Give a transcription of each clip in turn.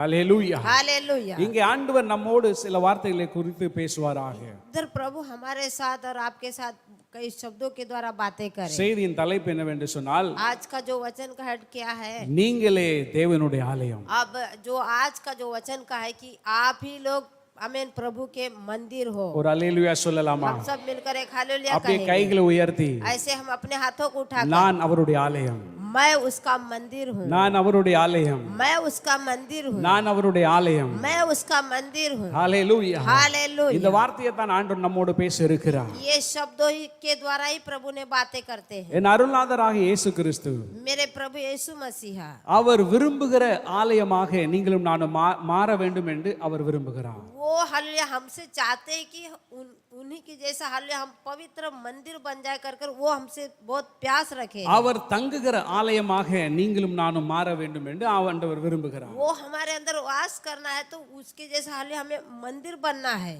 Hallelujah hallelujah. இங்கே ஆண்டவர் நம்மோடு சில வார்த்தைகளை குறித்து பேசுவாராக. इधर प्रभु हमारे साथ और आपके साथ कई शब्दों के द्वारा बातें करें। செய்தியின் தலைப்பு என்னவென்று சொன்னால், आज का जो वचन का हेड क्या है? நீங்களே தேவனுடைய ஆலயம். अब जो आज का जो वचन का है कि आप ही लोग आमीन प्रभु के मंदिर हो। ஒரு அல்லேலூயா சொல்லலாமா? हम सब मिलकर एक हालेलुया அப்படியே कहेंगे। கைகளை உயர்த்தி, ऐसे हम अपने हाथों को उठाकर, நான் அவருடைய ஆலயம், मैं उसका मंदिर हूँ, நான் அவருடைய ஆலயம், मैं उसका मंदिर हूँ, நான் அவருடைய ஆலயம். मैं उसका मंदिर हूँ। ஹalleluya. இந்த हालेलुया। வார்த்தையை தான் ஆண்டவர் நம்மோடு பேச இருக்கிறார். ये शब्दों ही के द्वारा ही प्रभु ने बातें करते हैं। என் அருள்நாதராக இயேசு கிறிஸ்து मेरे प्रभु यीशु मसीहा அவர் விரும்புகிற ஆலயமாக நீங்களும் நானும் மாற வேண்டும் என்று அவர் விரும்புகிறார். वो हालेलुया हमसे चाहते हैं कि उन्हीं की जैसा हालेलुया हम पवित्र मंदिर बन जाए कर वो हमसे बहुत प्यास रखे। அவர் தங்குகிற ஆலயமாக நீங்களும் நானும் மாற வேண்டும் என்று ஆண்டவர் விரும்புகிறார். वो हमारे अंदर वास करना है तो उसके जैसा हालेलुया हमें मंदिर बनना है।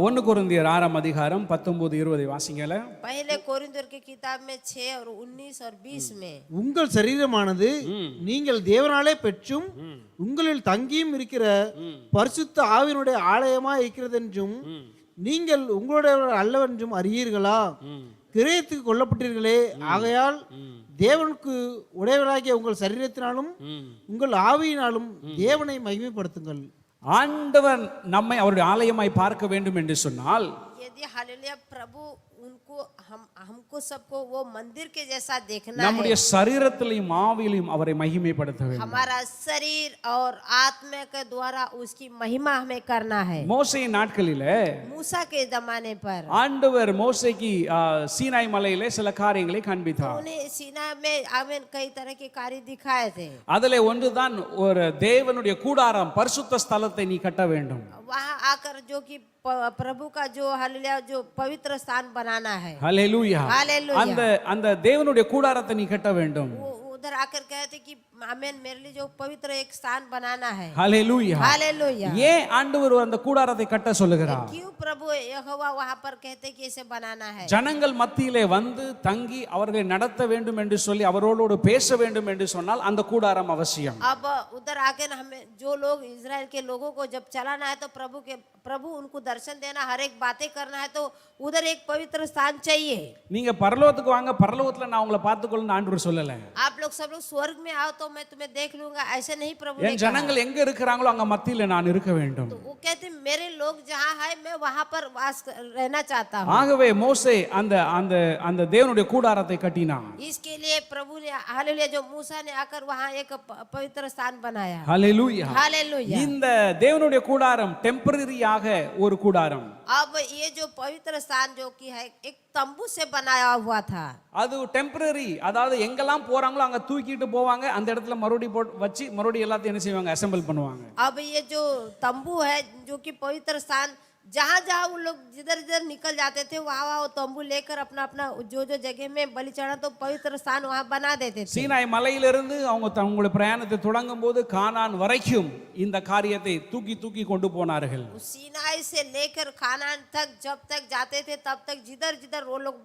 1 கொரிந்தியர் 6 அதிகாரம் 19-20 வாசிங்கல. पहले कोरिन्थियर की किताब में 6 और 19 और 20 में, உங்கள் சரீரமானது நீங்கள் தேவனாலே பெற்றும் உங்களில் தங்கியும் இருக்கிற பரிசுத்த ஆவியினுடைய ஆலயமாய் இருக்கிறதென்றும் நீங்கள் உங்களுடைய அல்லவென்றும் அறியீர்களா? கிரயத்துக்கு கொல்லப்பட்டீர்களே, ஆகையால் தேவனுக்கு உடையவராகிய உங்கள் சரீரத்தினாலும் உங்கள் ஆவியினாலும் தேவனை மகிமைப்படுத்துங்கள். ஆண்டவர் நம்மை அவருடைய ஆலயமாய் பார்க்க வேண்டும் என்று சொன்னால், यदि हालेलुया प्रभु उनको हमको सबको वो मंदिर के जैसा देखना நம்முடைய है, சரீரத்திலும் ஆவியிலும் அவரை மகிமைப்படுத்த வேண்டும். हमारा शरीर और आत्मा के द्वारा उसकी महिमा हमें करना है। மோசேயின் நாட்களிலே मूसा के जमाने पर ஆண்டவர் மோசேக்கு சீனாய் மலையிலே சில காரியங்களை காண்பித்தார். उन्हें सीना में आमीन कई तरह के कार्य दिखाए थे। அதிலே ஒன்றுதான் ஒரு தேவனுடைய கூடாரம், பரிசுத்த ஸ்தலத்தை நீ கட்ட வேண்டும். वहाँ आकर जो कि प्रभु का जो हालेलुया जो पवित्र स्थान बनाना है। ஹalleluya. हालेलुया। அந்த தேவனுடைய கூடாரத்தை நீ கட்ட வேண்டும். वो उधर आकर कहते कि आमीन मेरे लिए जो पवित्र एक स्थान बनाना है। ஹalleluya. हालेलुया। ஏன் ஆண்டவர் அந்த கூடாரத்தை கட்ட சொல்லுகிறார்? क्यों प्रभु यहोवा वहाँ पर कहते कि इसे बनाना है? ஜனங்கள் மத்தியிலே வந்து தங்கி அவர்களை நடத்த வேண்டும் என்று சொல்லி அவரோடு பேச வேண்டும் என்று சொன்னால் அந்த கூடாரம் அவசியம். अब उधर आकर हमें जो लोग इजराइल के लोगों को जब चलाना है तो प्रभु उनको दर्शन देना, हर एक बातें करना है तो उधर एक पवित्र स्थान चाहिए। நீங்க பரலோகத்துக்கு வாங்க, பரலோகத்துல நான் உங்களை பார்த்துக்கொள்ளணும் ஆண்டவர் சொல்லல. आप लोग सब लोग स्वर्ग में आओ तो मैं तुम्हें देख लूंगा, ऐसे नहीं प्रभु ने என் कहा। ஜனங்கள் எங்க இருக்கிறாங்களோ அங்க மத்தியில நான் இருக்க வேண்டும். तो वो कहते मेरे लोग जहाँ है मैं वहाँ पर रहना चाहता हूँ। ஆகவே மோசே அந்த அந்த அந்த தேவனுடைய கூடாரத்தை கட்டினான். इसके लिए प्रभु ने हालेलुया जो मूसा ने आकर वहाँ एक पवित्र स्थान बनाया। ஹalleluya. हालेलुया। இந்த தேவனுடைய கூடாரம் டெம்பரரியாக ஒரு கூடாரம். अब ये जो पवित्र स्थान जो कि है एक तंबू से बनाया हुआ था। அது டெம்பரரி, அதாவது எங்கெல்லாம் போறாங்களோ அங்க தூக்கிட்டு போவாங்க, அந்த இடத்துல மறுபடியும் போட்டு வச்சு மறுபடியும் எல்லாத்தையும் என்ன செய்வாங்க, அசெம்பிள் பண்ணுவாங்க. अब ये जो तंबू है जो कि पवित्र स्थान, जहाँ जहाँ वो लोग जिधर जिधर निकल जाते थे वहाँ वहाँ वो तंबू लेकर अपना अपना जो जो जगह में बलि चढ़ा तो पवित्र स्थान वहाँ बना देते थे। சீனாய் மலையிலிருந்து அவங்க தங்களுடைய பிரயாணத்தை தொடங்கும் போது கானான் வரைக்கும் இந்த காரியத்தை தூக்கி தூக்கி கொண்டு போனார்கள். सीनाई से लेकर खानान तक जब तक जाते थे तब तक जिधर जिधर वो लोग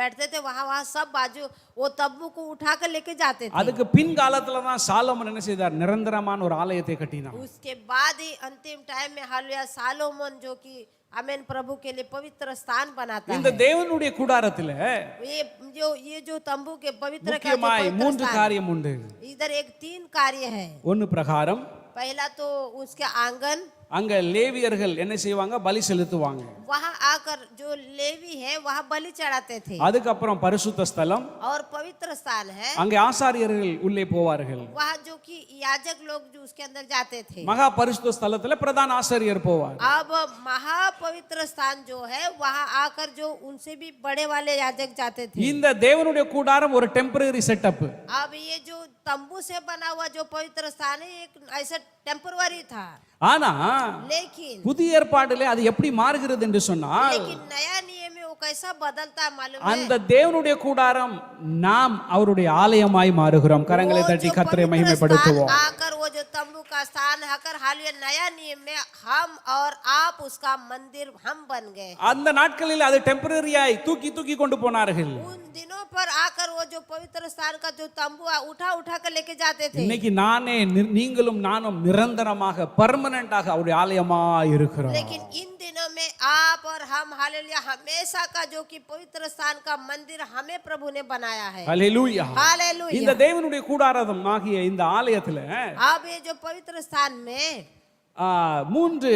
बैठते थे वहाँ वहाँ सब बाजू वो तंबू को उठाकर लेके जाते थे। அதுக்கு பின் காலத்துல தான் சாலமோன் என்ன செய்தார், நிரந்தரமான ஒரு ஆலயத்தை கட்டினார். उसके बाद ही अंतिम टाइम में हालेलुया सालोमन जो कि आमीन प्रभु के लिए पवित्र स्थान बनाता இந்த है। தேவனுடைய கூடாரத்துல ये जो तंबू के पवित्र का जो முக்கியமாய் पवित्र 3 स्थान, காரியம் உண்டு. इधर एक 3 कार्य है। ஒன்னு பிரகாரம், पहला तो उसके आंगन, அங்க லேவியர்கள் என்ன செய்வாங்க, பலி செலுத்துவாங்க. वहाँ आकर जो लेवी है वहाँ बलि चढ़ाते थे। அதுக்கப்புறம் பரிசுத்த ஸ்தலம், और पवित्र स्थान है, அங்கே ஆசாரியர்கள் உள்ளே போவார்கள். वहाँ जो कि याजक लोग जो उसके अंदर जाते थे। மகா பரிசுத்த ஸ்தலத்துல பிரதான ஆசாரியர் போவார். अब महापवित्र स्थान जो है वहाँ आकर जो उनसे भी बड़े वाले याजक जाते थे। இந்த தேவனுடைய கூடாரம் ஒரு டெம்பரரி செட்டப். अब ये जो तंबू से बना हुआ जो पवित्र स्थान है एक ऐसा टेम्पररी था। ஆனா लेकिन புதிய ஏற்பாட்டிலே அது எப்படி மாறுகிறது என்று சொன்னால், नया नियम में वो कैसा बदलता है मालूम है? அந்த தேவனுடைய கூடாரம் நாம் அவருடைய ஆலயமாய் மாறுகிறோம். கரங்களை वो தட்டி जो கர்த்தரை पवित्र மகிமைப்படுத்துவோம். स्थान आकर वो जो तंबू का स्थान आकर हालिया नया नियम में हम और आप उसका मंदिर हम बन गए। அந்த நாட்களில் அது டெம்பரரியாய் தூக்கி தூக்கி கொண்டு போனார்கள். उन दिनों पर आकर वो जो पवित्र स्थान का जो तंबू उठा उठा कर लेके जाते थे। இன்னைக்கு நீங்களும் நானும் நிரந்தரமாக பெர்மனன்ட்டாக அவருடைய ஆலயமாய் இருக்கிறோம். लेकिन इन दिनों में आप और हम हालेलुया हमेशा का जो कि पवित्र स्थान का मंदिर हमें प्रभु ने बनाया है। ஹல்லேலூயா. हालेलुया। இந்த தேவனுடைய கூடாரம் ஆகிய இந்த ஆலயத்துல अब ये जो पवित्र स्थान में 3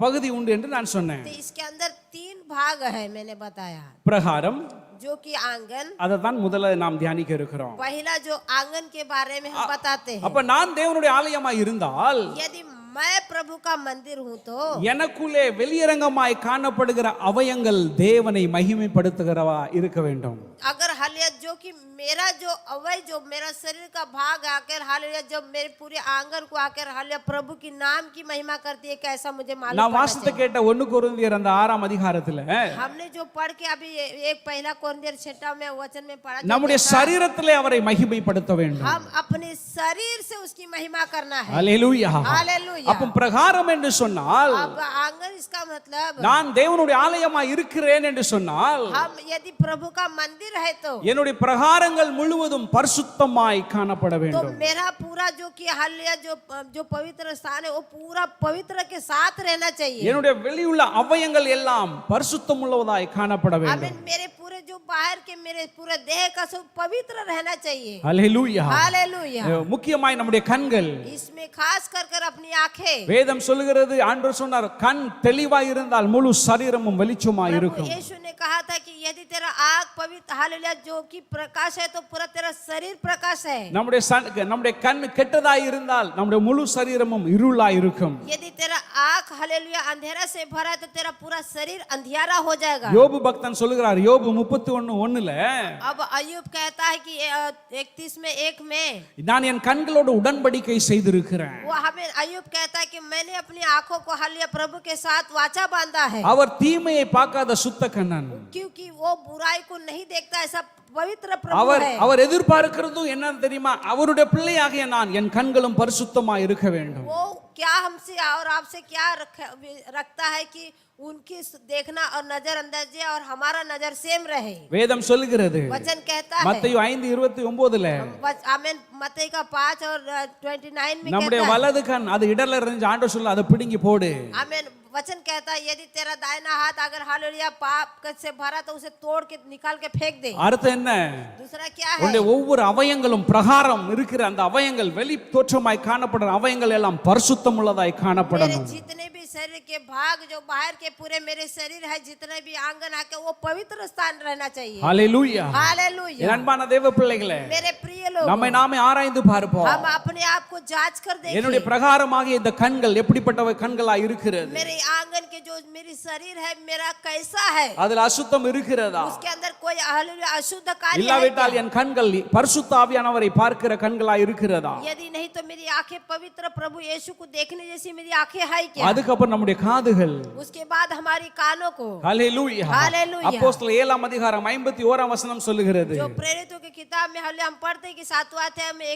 பகுதி உண்டு என்று நான் சொன்னேன். तो इसके अंदर 3 भाग है मैंने बताया। பிரகாரம் जो कि आंगन, அதை தான் முதல்ல நாம் தியானிக்க இருக்கிறோம். पहला जो आंगन के बारे में हम बताते हैं। அப்ப நான் தேவனுடைய ஆலயமாய் இருந்தால் यदि मैं प्रभु का मंदिर हूँ तो எனக்குள்ளே வெளியரங்கமாய் காணப்படுகிற அவயங்கள் தேவனை மகிமைப்படுத்துகிறவா இருக்க வேண்டும். अगर हालिया जो कि मेरा जो अवय जो मेरा शरीर का भाग आकर हालिया जब मेरे पूरे आंगन को आकर हालिया प्रभु की नाम की महिमा करती है, कैसा मुझे मालूम நான் पड़ना வாசித்து चाहिए। கேட்ட 1 கொரிந்தியர் அந்த 6ஆம் அதிகாரத்துல हमने जो पढ़ के अभी एक पहला कोरिन्थियर 6 में वचन में पढ़ा, जो நம்முடைய देखा, சரீரத்திலே அவரை மகிமைப்படுத்த வேண்டும். हम अपने शरीर से उसकी महिमा करना है। ஹல்லேலூயா. हालेलुया। அப்ப பிரகாரம் என்று சொன்னால் अब आंगन इसका मतलब நான் தேவனுடைய ஆலயமாய் இருக்கிறேன் என்று சொன்னால் हम यदि प्रभु का मंदिर है तो என்னுடைய பிரகாரங்கள் முழுவதும் பரிசுத்தமாய் காணப்பட तो வேண்டும். मेरा पूरा जो कि हालिया जो पवित्र स्थान है वो पूरा पवित्र के साथ रहना चाहिए। என்னுடைய வெளியுள்ள அவயங்கள் எல்லாம் பரிசுத்தம் உள்ளதாய் காணப்பட வேண்டும். आमीन। मेरे पूरे जो बाहर के मेरे पूरे देह का सब पवित्र रहना चाहिए। ஹல்லேலூயா. हालेलुया। முக்கியமாய் நம்முடைய கண்கள், इसमें खास कर अपनी आंखें, வேதம் சொல்லுகிறது, ஆண்டவர் சொன்னார், கண் தெளிவாய் இருந்தால் முழு சரீரமும் வெளிச்சமாய் இருக்கும். यीशु ने कहा था कि यदि तेरा आंख पवित्र हालेलुया जो कि प्रकाश है तो पूरा तेरा शरीर प्रकाश है। நம்முடைய கண் கெட்டதாய் இருந்தால் நம்முடைய முழு சரீரமும் இருளாய் இருக்கும். यदि तेरा आंख हालेलुया अंधेरा से भरा है तो तेरा पूरा शरीर अंधियारा हो जाएगा। யோபு பக்தன் சொல்லுகிறார், யோபு 31:1ல, अब अय्यूब कहता है कि 31 में 1 में நான் என் கண்களோடு உடன்படிக்கை செய்திருக்கிறேன். वो हमें अय्यूब कहता है कि मैंने अपनी आंखों को हालिया प्रभु के साथ वाचा बांधा है। அவர் தீமையை பார்க்காத சுத்த கண்ணன். क्योंकि वो बुराई को नहीं देखता, ऐसा पवित्र प्रभु है। அவர் எதிர்பார்க்கிறதும் என்னன்னு தெரியுமா? அவருடைய பிள்ளையாகிய நான் என் கண்களும் பரிசுத்தமாய் இருக்க வேண்டும். वो क्या हमसे और आपसे क्या रखता है कि उनकी देखना और नजर अंदाजी और हमारा नजर सेम रहे। வேதம் சொல்லுகிறது, वचन कहता है மத்தேயு 5:29ல, आमीन, मत्ती का 5 और 29 में நம்முடைய कहता है, வலது கண் அது இடர்ல இருந்து ஆண்டவர் சொல்ல அதை பிடுங்கி போடு. आमीन, वचन कहता है यदि तेरा दाहिना हाथ अगर हालेलुया पाप से भरा तो उसे तोड़ के निकाल के फेंक दे। அர்த்தம் என்ன? दूसरा क्या है? உன்னுடைய ஒவ்வொரு அவயங்களும் பிரகாரம் இருக்கிற அந்த அவயங்கள் வெளி தோற்றமாய் காணப்படுற அவயங்கள் எல்லாம் பரிசுத்தம் உள்ளதாய் मेरे காணப்படணும். जितने भी शरीर के भाग जो बाहर के पूरे मेरे शरीर है जितने भी आंगन है के वो पवित्र स्थान रहना चाहिए। ஹல்லேலூயா. हालेलुया। என் அன்பான தேவ பிள்ளைகளே, मेरे प्रिय लोग, நம்மை நாமே ஆராய்ந்து பார்ப்போம். हम अपने आप को जांच कर என்னுடைய देखें। பிரகாரமாகிய இந்த கண்கள் எப்படிப்பட்டவை கண்களா இருக்கிறது? मेरे आंगन के जो मेरी शरीर है मेरा कैसा है? அதுல அசுத்தம் இருக்கிறதா? उसके अंदर कोई हालेलुया अशुद्ध कार्य है இல்லாவிட்டால் क्या? என் கண்கள் பரிசுத்த ஆவியானவரை பார்க்கிற கண்களா இருக்கிறதா? यदि नहीं तो मेरी आंखें पवित्र प्रभु यीशु को देखने जैसी मेरी आंखें है क्या? அதுக்கப்புறம் நம்முடைய காதுகள். उसके बाद हमारी कानों को। ஹல்லேலூயா. हालेलुया। அப்போஸ்தலர் 7ஆம் அதிகாரம் 51ஆம் வசனம் சொல்லுகிறது, जो प्रेरितों की किताब में हालेलुया हम पढ़ते हैं कि 7वां अध्याय में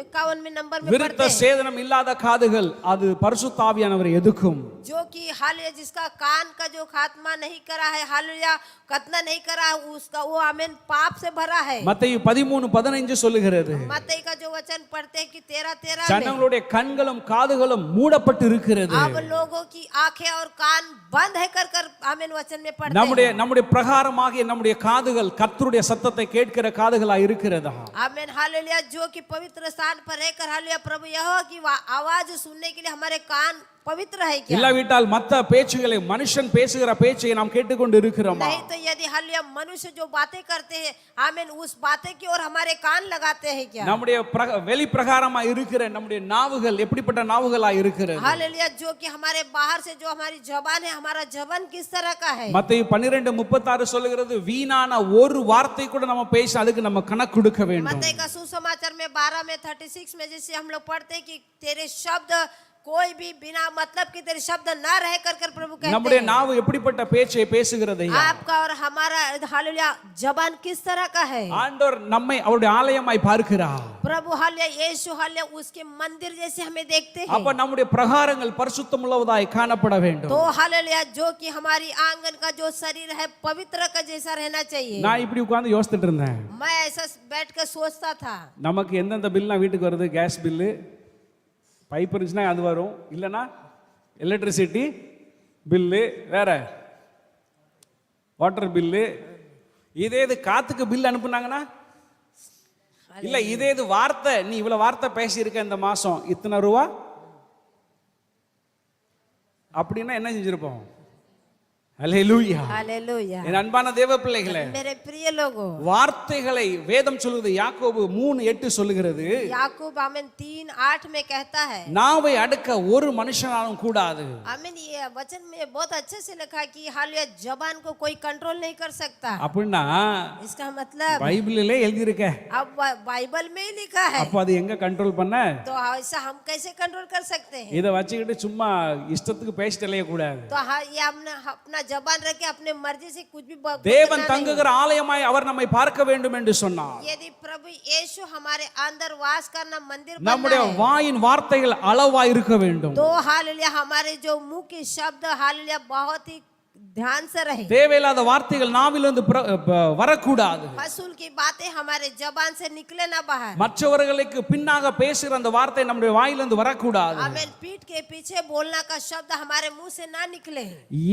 51वें नंबर में விருத்த पढ़ते हैं, சேதனம் இல்லாத காதுகள் அது பரிசுத்த ஆவியானவரை எதுக்கும். जो कि हालेलुया जिसका कान का जो खात्मा नहीं करा है हालेलुया खतना नहीं करा है उसका वो आमीन पाप से भरा है। மத்தேயு 13:15 சொல்லுகிறது, मत्ती का जो वचन पढ़ते हैं कि 13:13 में ஜனங்களுடைய கண்களும் காதுகளும் மூடப்பட்டு இருக்கிறது. अब लोगों की आंखें और कान बंद है कर आमीन वचन में पढ़ते हैं। நம்முடைய பிரகாரமாகிய நம்முடைய காதுகள் கர்த்தருடைய சத்தத்தை கேட்கிற காதுகளா இருக்கிறதா? आमीन हालेलुया। जो कि पवित्र स्थान पर रहकर हालेलुया प्रभु यहोवा की आवाज सुनने के लिए हमारे कान पवित्र है क्या? இல்லாவிட்டால் மத்த பேச்சுகளை மனுஷன் பேசுகிற பேச்சை நாம் கேட்டுக்கொண்டு இருக்கிறோமா? नहीं तो यदि हालेलुया मनुष्य जो बातें करते हैं आमीन उस बातें की ओर हमारे कान लगाते हैं क्या? நம்முடைய வெளி பிரகாரமா இருக்கிற நம்முடைய நாவுகள் எப்படிப்பட்ட நாவுகளா இருக்கிறது? हालेलुया। जो कि हमारे बाहर से जो हमारी जबान है हमारा जबान किस तरह का है? மத்தேயு 12:36 சொல்லுகிறது, வீணான ஒரு வார்த்தை கூட நம்ம பேச அதுக்கு நம்ம கணக்கு கொடுக்க வேண்டும். मत्ती का सुसमाचार में 12 में 36 में जैसे हम लोग पढ़ते हैं कि तेरे शब्द कोई भी बिना मतलब के तेरे शब्द ना रह कर प्रभु कहते நம்முடைய हैं। நாவு எப்படிப்பட்ட பேச்சை பேசுகிறது ஐயா? आपका और हमारा हालेलुया जबान किस तरह का है? ஆண்டவர் நம்மை அவருடைய ஆலயமாய் பார்க்கிறார். प्रभु हालेलुया यीशु हालेलुया उसके मंदिर जैसे हमें देखते हैं। அப்ப நம்முடைய பிரகாரங்கள் பரிசுத்தமுள்ளதாய் காணப்பட வேண்டும். तो हालेलुया जो कि हमारी आंगन का जो शरीर है पवित्र का जैसा रहना चाहिए। நான் இப்படி உட்கார்ந்து யோசிச்சுட்டு இருந்தேன். मैं ऐसा बैठ कर सोचता था நமக்கு எந்தெந்த பில்லாம் வீட்டுக்கு வருது? கேஸ் பில்லு, பைப் இருந்துச்சுன்னா அது வரும், இல்லைன்னா எலக்ட்ரிசிட்டி பில்லு, வேற வாட்டர் பில்லு. இதே இது காத்துக்கு பில் அனுப்புனாங்கன்னா, இல்ல இதே இது வார்த்தை, நீ இவ்வளவு வார்த்தை பேசியிருக்க இந்த மாசம் இத்தனை ரூபா அப்படின்னா என்ன செஞ்சிருப்போம்? அல்லேலூயா. हालेलुया। என் அன்பான தேவ பிள்ளைகளே, मेरे प्रिय लोगों, வார்த்தைகளை வேதம் சொல்லுது. யாக்கோபு 3:8 சொல்லுகிறது, याकूब आमीन 3:8 में कहता है, நாவை அடக்க ஒரு மனுஷனாலும் கூடாது. आमीन ये वचन में बहुत अच्छे से लिखा है कि हालेलुया जबान को कोई कंट्रोल नहीं कर सकता। அப்படின்னா इसका मतलब பைபிளிலே எழுதி இருக்க, अब बाइबल में ही लिखा है, அப்ப அது எங்க கண்ட்ரோல் பண்ண? तो ऐसा हम कैसे कंट्रोल कर सकते हैं? இதை வச்சுக்கிட்டு சும்மா இஷ்டத்துக்கு பேசிட்டு அலைய கூடாது. तो हाँ ये हमने अपना जबान रख के अपने मर्जी से कुछ भी தேவன் बोलना தங்குகிற ஆலயமாய் அவர் நம்மை பார்க்க வேண்டும் என்று சொன்னார். नहीं। यदि प्रभु यीशु हमारे अंदर वास करना मंदिर बनना நம்முடைய है, வாயின் வார்த்தைகள் அளவாய் இருக்க வேண்டும். तो हालेलुया हमारे जो मुंह के शब्द हालेलुया बहुत ही ध्यान से रहे। தேவையில்லாத வார்த்தைகள் நாவிலிருந்து வரக்கூடாது. फसूल की बातें हमारे जबान से निकले ना बाहर। மற்றவர்களுக்கு பின்னாக பேசுகிற அந்த வார்த்தை நம்முடைய வாயிலிருந்து வரக்கூடாது. आमीन पीठ के पीछे बोलना का शब्द हमारे मुंह से ना निकले।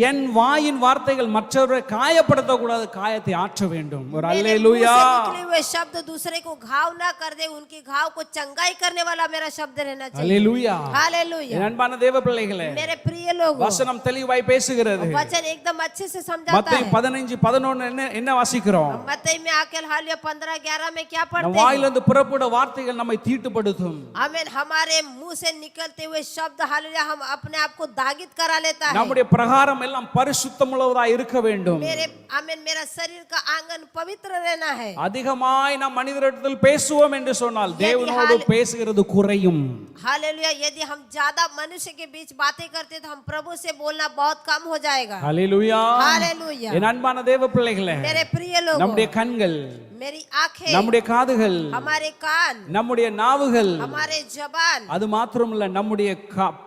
என் வாயின் வார்த்தைகள் மற்றவரை காயப்படுத்த கூடாது, காயத்தை ஆற்ற வேண்டும். ஒரு मेरे मुंह அல்லேலூயா. से निकले हुए शब्द दूसरे को घाव ना कर दे, उनके घाव को चंगाई करने वाला मेरा शब्द रहना चाहिए। அல்லேலூயா. हालेलुया। என் அன்பான தேவ பிள்ளைகளே, मेरे प्रिय लोगों, வசனம் தெளிவாய் பேசுகிறது. वचन एकदम अच्छे से समझाता மத்தேயு है। 15:11 என்ன வாசிக்கிறோம்? मत्ती में आके हालेलुया 15:11 में क्या நம் पढ़ते हैं? வாயிலிருந்து புறப்பட வார்த்தைகள் நம்மை தீட்டுப்படுத்தும். आमीन हमारे मुंह से निकलते हुए शब्द हालेलुया हम अपने आप को दागित करा लेता है। நம்முடைய பிரகாரம் எல்லாம் பரிசுத்தமுள்ளதாய் இருக்க வேண்டும். मेरे आमीन मेरा शरीर का आंगन पवित्र रहना है। அதிகமாய் நாம் மனிதரிடத்தில் பேசுவோம் என்று சொன்னால் தேவனோடு பேசுகிறது குறையும். हालेलुया यदि हम ज्यादा मनुष्य के बीच बातें करते तो हम प्रभु से बोलना बहुत कम हो जाएगा। அல்லேலூயா. हालेलुया। என் அன்பான தேவ பிள்ளைகளே, मेरे प्रिय लोगों, நம்முடைய கண்கள், मेरी आंखें, நம்முடைய காதுகள், हमारे कान, நம்முடைய நாவுகள், हमारे जबान, அது மாத்திரமல்ல நம்முடைய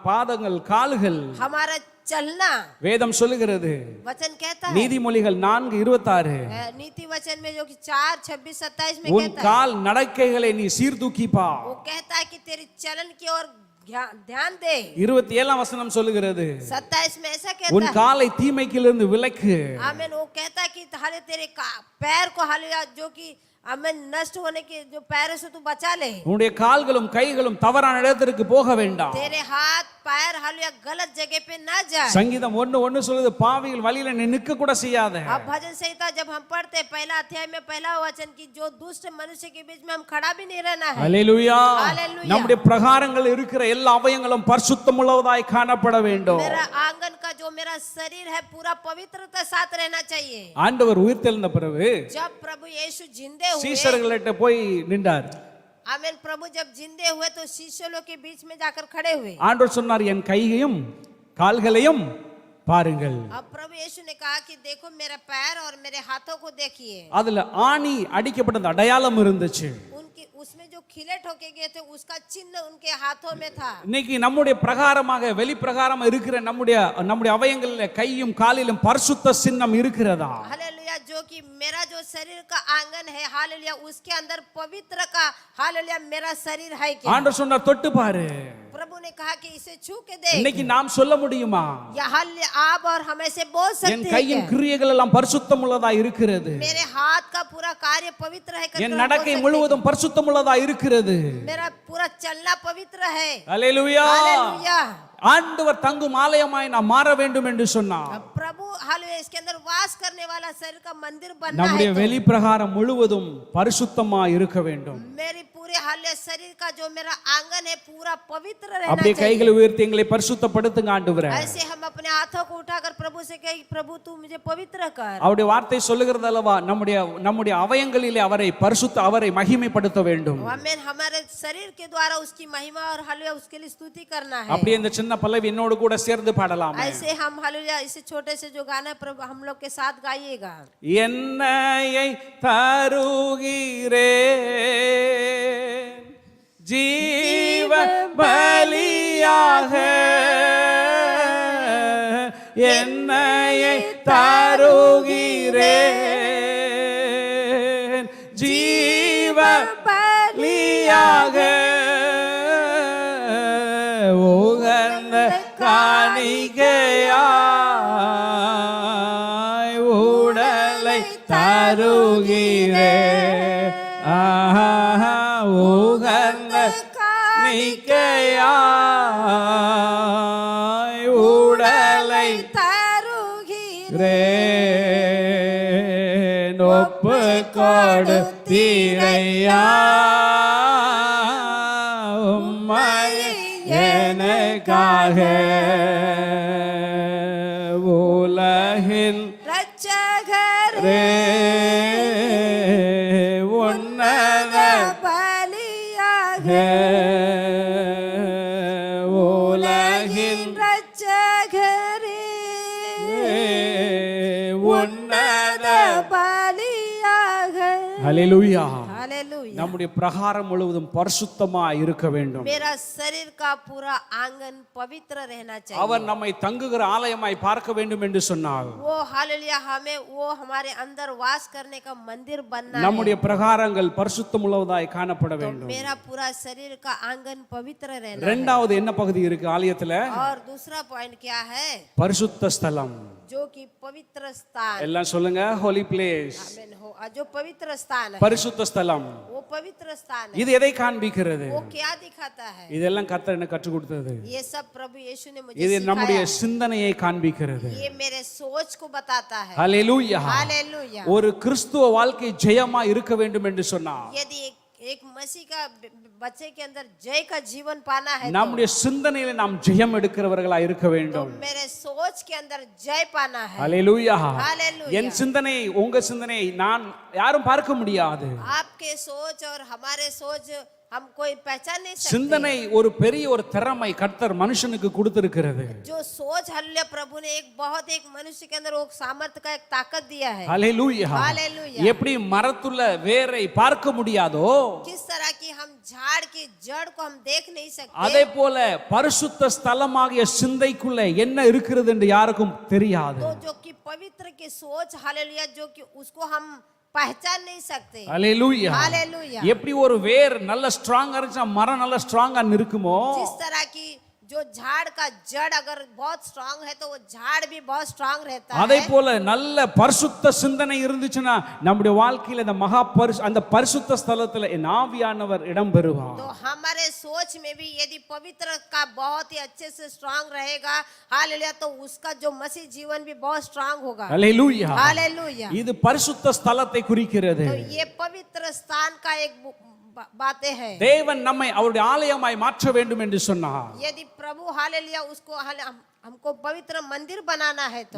பாதங்கள், கால்கள், हमारा चलना, வேதம் சொல்லுகிறது. वचन कहता है நீதிமொழிகள் 4:26, नीति वचन में जो कि 4:26-27 में உன் कहता है, கால் நடக்கைகளை நீ சீர்தூக்கி பார். वो कहता है कि तेरी चलन की ओर ध्यान दे। 27 வசனம் சொல்லுகிறது, 27 में ऐसा உன் कहता है, காலை தீமைக்கிலிருந்து விலக்கு. आमीन वो कहता है कि हाले तेरे पैर को हालेलुया जो कि आमीन नष्ट होने के जो पैरों से तू बचा ले। உன்னுடைய கால்களும் கைகளும் தவறான இடத்திற்கு போக வேண்டாம். तेरे हाथ पैर हालेलुया गलत जगह पे ना जाए। சங்கீதம் 1:1 சொல்லுது, பாவிகள் வழியில நீ நிற்க கூட செய்யாத. अब भजन संहिता जब हम पढ़ते पहला अध्याय में पहला वचन की जो दुष्ट मनुष्य के बीच में हम खड़ा भी नहीं रहना है। அல்லேலூயா. हालेलुया। நம்முடைய பிரகாரங்கள் இருக்கிற எல்லா அவயங்களும் பரிசுத்தமுள்ளதாய் காணப்பட வேண்டும். मेरा आंगन का जो मेरा शरीर है पूरा पवित्रता साथ रहना चाहिए। ஆண்டவர் உயிர்த்தெழுந்த பிறகு जब प्रभु यीशु जिंदे हुए, சீஷர்கள்ட்ட போய் நின்றார். आमीन प्रभु जब जिंदे हुए तो शिष्य लोग के बीच में जाकर खड़े हुए। ஆண்டவர் சொன்னார், என் கையையும் கால்களையும் பாருங்கள். अब प्रभु यीशु ने कहा कि देखो मेरा पैर और मेरे हाथों को देखिए। அதுல ஆணி அடிக்கப்பட்ட அடையாளம் இருந்துச்சு. उनकी उसमें जो खिले ठोके गए थे उसका चिन्ह उनके हाथों में था। இன்னைக்கு நம்முடைய பிரகாரமாக வெளிப்பிரகாரமா இருக்கிற நம்முடைய அவயங்களில் கையும் காலிலும் பரிசுத்த சின்னம் இருக்கிறதா? हालेलुया जो कि मेरा जो शरीर का आंगन है हालेलुया उसके अंदर पवित्र का हालेलुया मेरा शरीर है क्या? ஆண்டவர் சொன்னார், தொட்டு பாரு. प्रभु ने कहा कि इसे छू के देख। இன்னைக்கு நாம் சொல்ல முடியுமா? या हालेलुया आप और हम ऐसे बोल என் सकते हैं கையின் क्या? கிரியைகள் எல்லாம் பரிசுத்தமுள்ளதா இருக்கிறது. मेरे हाथ का पूरा कार्य पवित्र है करके என் हम बोल நடக்கை सकते हैं। முழுவதும் பரிசுத்தமுள்ளதா இருக்கிறது. मेरा पूरा चलना पवित्र है। அல்லேலூயா. हालेलुया। ஆண்டவர் தங்கும் ஆலயமாய் நாம் மாற வேண்டும் என்று சொன்னார். प्रभु हालेलुया इसके अंदर वास करने वाला शरीर का मंदिर बनना நம்முடைய है। வெளிப்பிரகாரம் முழுவதும் பரிசுத்தமாய் இருக்க வேண்டும். मेरी पूरे हालेलुया शरीर का जो मेरा आंगन है पूरा पवित्र रहना அப்படியே चाहिए। கைகளை உயர்த்தி எங்களை பரிசுத்தப்படுத்துங்க ஆண்டவரே. ऐसे हम अपने हाथों को उठाकर प्रभु से कहे प्रभु तू मुझे पवित्र कर। அவருடைய வார்த்தை சொல்லுகிறது அல்லவா, நம்முடைய அவயங்களிலே அவரை மகிமைப்படுத்த வேண்டும். आमीन। हमारे शरीर के द्वारा उसकी महिमा और हालेलुया उसके लिए स्तुति करना है। அப்படியே இந்த சின்ன பல்லவி என்னோடு கூட சேர்ந்து பாடலாம். ऐसे हम हालेलुया इसे छोटे से जो गाना है प्रभु हम लोग के साथ गाइएगा। என்னையை தருகிறேன் ஜீவ பலியாக, என்னையை தருகிறேன் ஜீவ பலியாக, உகந்த காணிக்கையாய் உடலை தருகிறேன். உகந்த காணிக்கையாய் உடலை தருகிறேன். ஒப்பு கொடுத்தீரையா உம்மை எனக்காக, உலகின் ரட்சகரே உன்னத பலியாக, உலகின் ரட்சகரே உன்னத பலியாக। ஹல்லேலூயா. हालेलुया। நம்முடைய பிரகாரம் முழுவதும் பரிசுத்தமாய் இருக்க வேண்டும். मेरा शरीर का पूरा आंगन पवित्र रहना चाहिए। அவர் நம்மை தங்குகிற ஆலயமாய் பார்க்க வேண்டும் என்று சொன்னார். वो हालेलुया हमें वो हमारे अंदर वास करने का मंदिर बनना है। நம்முடைய பிரகாரங்கள் பரிசுத்தம் உள்ளதாய் காணப்பட तो வேண்டும். मेरा पूरा शरीर का आंगन पवित्र रहना है। இரண்டாவது என்ன பகுதி இருக்கு ஆலயத்துல? और दूसरा पॉइंट क्या है? பரிசுத்த ஸ்தலம். जो कि पवित्र स्थान। எல்லாம் சொல்லுங்க, ஹோலி பிளேஸ். आमीन। हो जो पवित्र स्थान है பரிசுத்த ஸ்தலம். वो पवित्र स्थान है। இது எதை காண்பிக்கிறது? वो क्या दिखाता है? இதெல்லாம் கர்த்தர் எனக்கு கற்றுக் கொடுத்தது. ये सब प्रभु यीशु ने मुझे இது நம்முடைய सिखाया। சிந்தனையை காண்பிக்கிறது. ये मेरे सोच को बताता है। ஹல்லேலூயா. हालेलुया। ஒரு கிறிஸ்துவ வாழ்க்கை ஜெயமா இருக்க வேண்டும் என்று சொன்னார். यदि एक मसीह का बच्चे के अंदर जय का जीवन पाना है நம்முடைய சிந்தனையில நாம் ஜெயம் எடுக்கிறவர்களா இருக்க तो வேண்டும். मेरे सोच के अंदर जय पाना है। ஹல்லேலூயா. हालेलुया। என் சிந்தனை உங்க சிந்தனை நான் யாரும் பார்க்க முடியாது. आपके सोच और हमारे सोच हम कोई पहचान नहीं सकते। சிந்தனை ஒரு பெரிய ஒரு திறமை கர்த்தர் மனுஷனுக்கு கொடுத்திருக்கிறது. जो सोच हालेलुया प्रभु ने एक मनुष्य के अंदर वो सामर्थ्य का एक ताकत दिया है। ஹல்லேலூயா. हालेलुया। எப்படி மரத்துள்ள வேரை பார்க்க முடியாதோ किस तरह की हम झाड़ की जड़ को हम देख नहीं सकते, அதே போல பரிசுத்த ஸ்தலமாகிய சிந்தைக்குள்ள என்ன இருக்கிறது என்று யாருக்கும் தெரியாது. तो जो कि पवित्र की सोच हालेलुया जो कि उसको हम पहचान नहीं सकते। ஹல்லேலூயா. हालेलुया। எப்படி ஒரு வேர் நல்ல ஸ்ட்ராங்கா இருந்துச்சா மரம் நல்ல ஸ்ட்ராங்கா நிற்குமோ, जिस तरह की जो झाड़ का जड़ अगर बहुत स्ट्रांग है तो वो झाड़ भी बहुत स्ट्रांग रहता அதே है। போல நல்ல பரிசுத்த சிந்தனை இருந்துச்சுன்னா நம்முடைய வாழ்க்கையில அந்த பரிசுத்த ஸ்தலத்துல என் ஆவியானவர் இடம் பெறுவார். तो हमारे सोच में भी यदि पवित्र का बहुत ही अच्छे से स्ट्रांग रहेगा हालेलुया तो उसका जो मसीह जीवन भी बहुत स्ट्रांग होगा। ஹல்லேலூயா. हालेलुया। இது பரிசுத்த ஸ்தலத்தை குறிக்கிறது. तो ये पवित्र स्थान का एक बातें हैं। தேவன் நம்மை அவருடைய ஆலயமாய் மாற்ற வேண்டும் என்று சொன்னார். यदि प्रभु हालेलुया उसको हमको पवित्र मंदिर बनाना है तो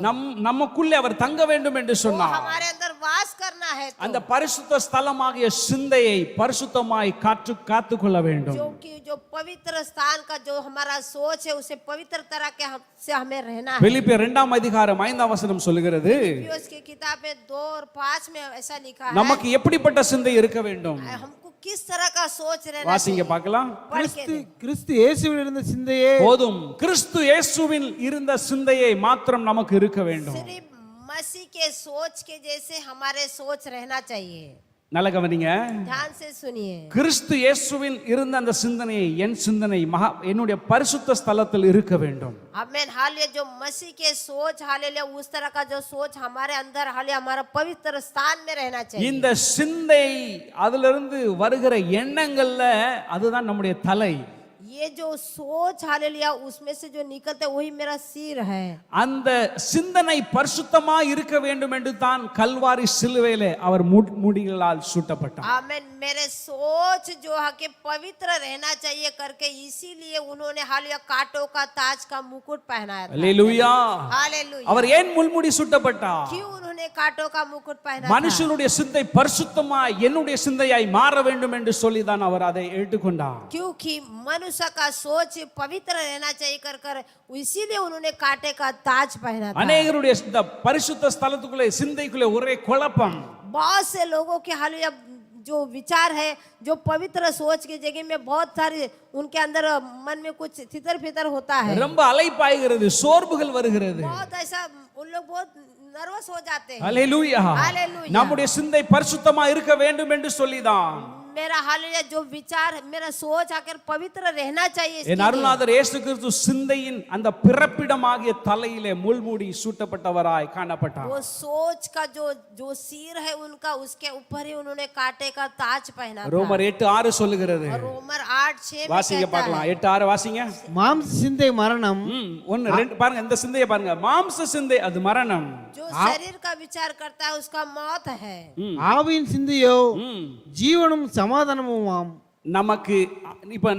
நமக்குள்ளே அவர் தங்க வேண்டும் என்று वो சொன்னார். हमारे अंदर वास करना है तो அந்த பரிசுத்த ஸ்தலமாகிய சிந்தையை பரிசுத்தமாய் காத்து கொள்ள வேண்டும். जो कि जो पवित्र स्थान का जो हमारा सोच है उसे पवित्र तरह के से हमें रहना है। பிலிப்பியர் 2 அதிகாரம் 5 வசனம் சொல்லுகிறது, फिलिप्पियों की किताब में 2 और 5 में ऐसा लिखा है நமக்கு எப்படிப்பட்ட சிந்தை இருக்க வேண்டும்? हमको किस तरह का सोच रहना வாசிங்க चाहिए। பார்க்கலாம். पढ़ के கிறிஸ்து இயேசுவில் இருந்த சிந்தையே போதும். கிறிஸ்து இயேசுவில் இருந்த சிந்தையை மாத்திரம் நமக்கு இருக்க வேண்டும். सिर्फ मसीह के सोच के जैसे हमारे सोच रहना चाहिए। நல்ல கவனிங்க. ध्यान से सुनिए। கிறிஸ்து இயேசுவில் இருந்த அந்த சிந்தனையை என் சிந்தனை என்னுடைய பரிசுத்த ஸ்தலத்தில் இருக்க வேண்டும். आमीन। हालेलुया। जो मसीह के सोच हालेलुया उस तरह का जो सोच हमारे अंदर हालेलुया हमारा पवित्र स्थान में रहना चाहिए। இந்த சிந்தை அதிலிருந்து வருகிற எண்ணங்கள்ல அதுதான் நம்முடைய தலை. ये जो सोच हालेलुया उसमें से जो निकलता है वही मेरा सिर है। அந்த சிந்தனை பரிசுத்தமா இருக்க வேண்டும் என்று தான் கல்வாரி சிலுவையிலே அவர் முடிகளால் சூட்டப்பட்டார். आमीन। मेरे सोच जो है कि पवित्र रहना चाहिए करके इसीलिए उन्होंने हालेलुया कांटों का ताज का मुकुट पहनाया था। அல்லேலூயா. हालेलुया। அவர் ஏன் முள்முடி சூட்டப்பட்டார்? क्यों उन्होंने कांटों का मुकुट पहना था? மனுஷனுடைய சிந்தை பரிசுத்தமாய் என்னுடைய சிந்தையாய் மாற வேண்டும் என்று சொல்லி தான் அவர் அதை எடுத்துக்கொண்டார். क्योंकि मनुष्य का सोच पवित्र रहना चाहिए कर कर इसीलिए उन्होंने कांटे का ताज पहना था। அநேகருடைய இந்த பரிசுத்த ஸ்தலத்துக்குள்ளே சிந்தைக்குள்ளே ஒரே குழப்பம். बहुत से लोगों के हालेलुया जो विचार है जो पवित्र सोच की जगह में बहुत सारे उनके अंदर मन में कुछ तितर फितर होता है। ரொம்ப அலைப்பாய்கிறது, சோர்வுகள் வருகிறது. बहुत ऐसा उन लोग बहुत नर्वस हो जाते हैं। அல்லேலூயா. हालेलुया। நம்முடைய சிந்தை பரிசுத்தமா இருக்க வேண்டும் என்று சொல்லிதான் मेरा हालेलुया जो विचार मेरा सोच आकर पवित्र रहना चाहिए इसके என் लिए। அருள்நாதர் இயேசு கிறிஸ்து சிந்தையின் அந்த பிறப்பிடமாகிய தலையிலே முள்முடி சூட்டப்பட்டவராய் காணப்பட்டார். वो सोच का जो सिर है उनका उसके ऊपर ही उन्होंने कांटे का ताज पहना था। ரோமர் 8:6 சொல்லுகிறது. और रोमर 8:6 में வாசிங்க कहता பார்க்கலாம். है 8:6 வாசிங்க. மாம்ச சிந்தை மரணம், 1 2 பாருங்க, இந்த சிந்தையை பாருங்க. மாம்ச சிந்தை அது மரணம். जो शरीर का विचार करता है उसका मौत है। ஆவியின் சிந்தையோ ஜீவனும் சமாதானமுமாம். நமக்கு இப்ப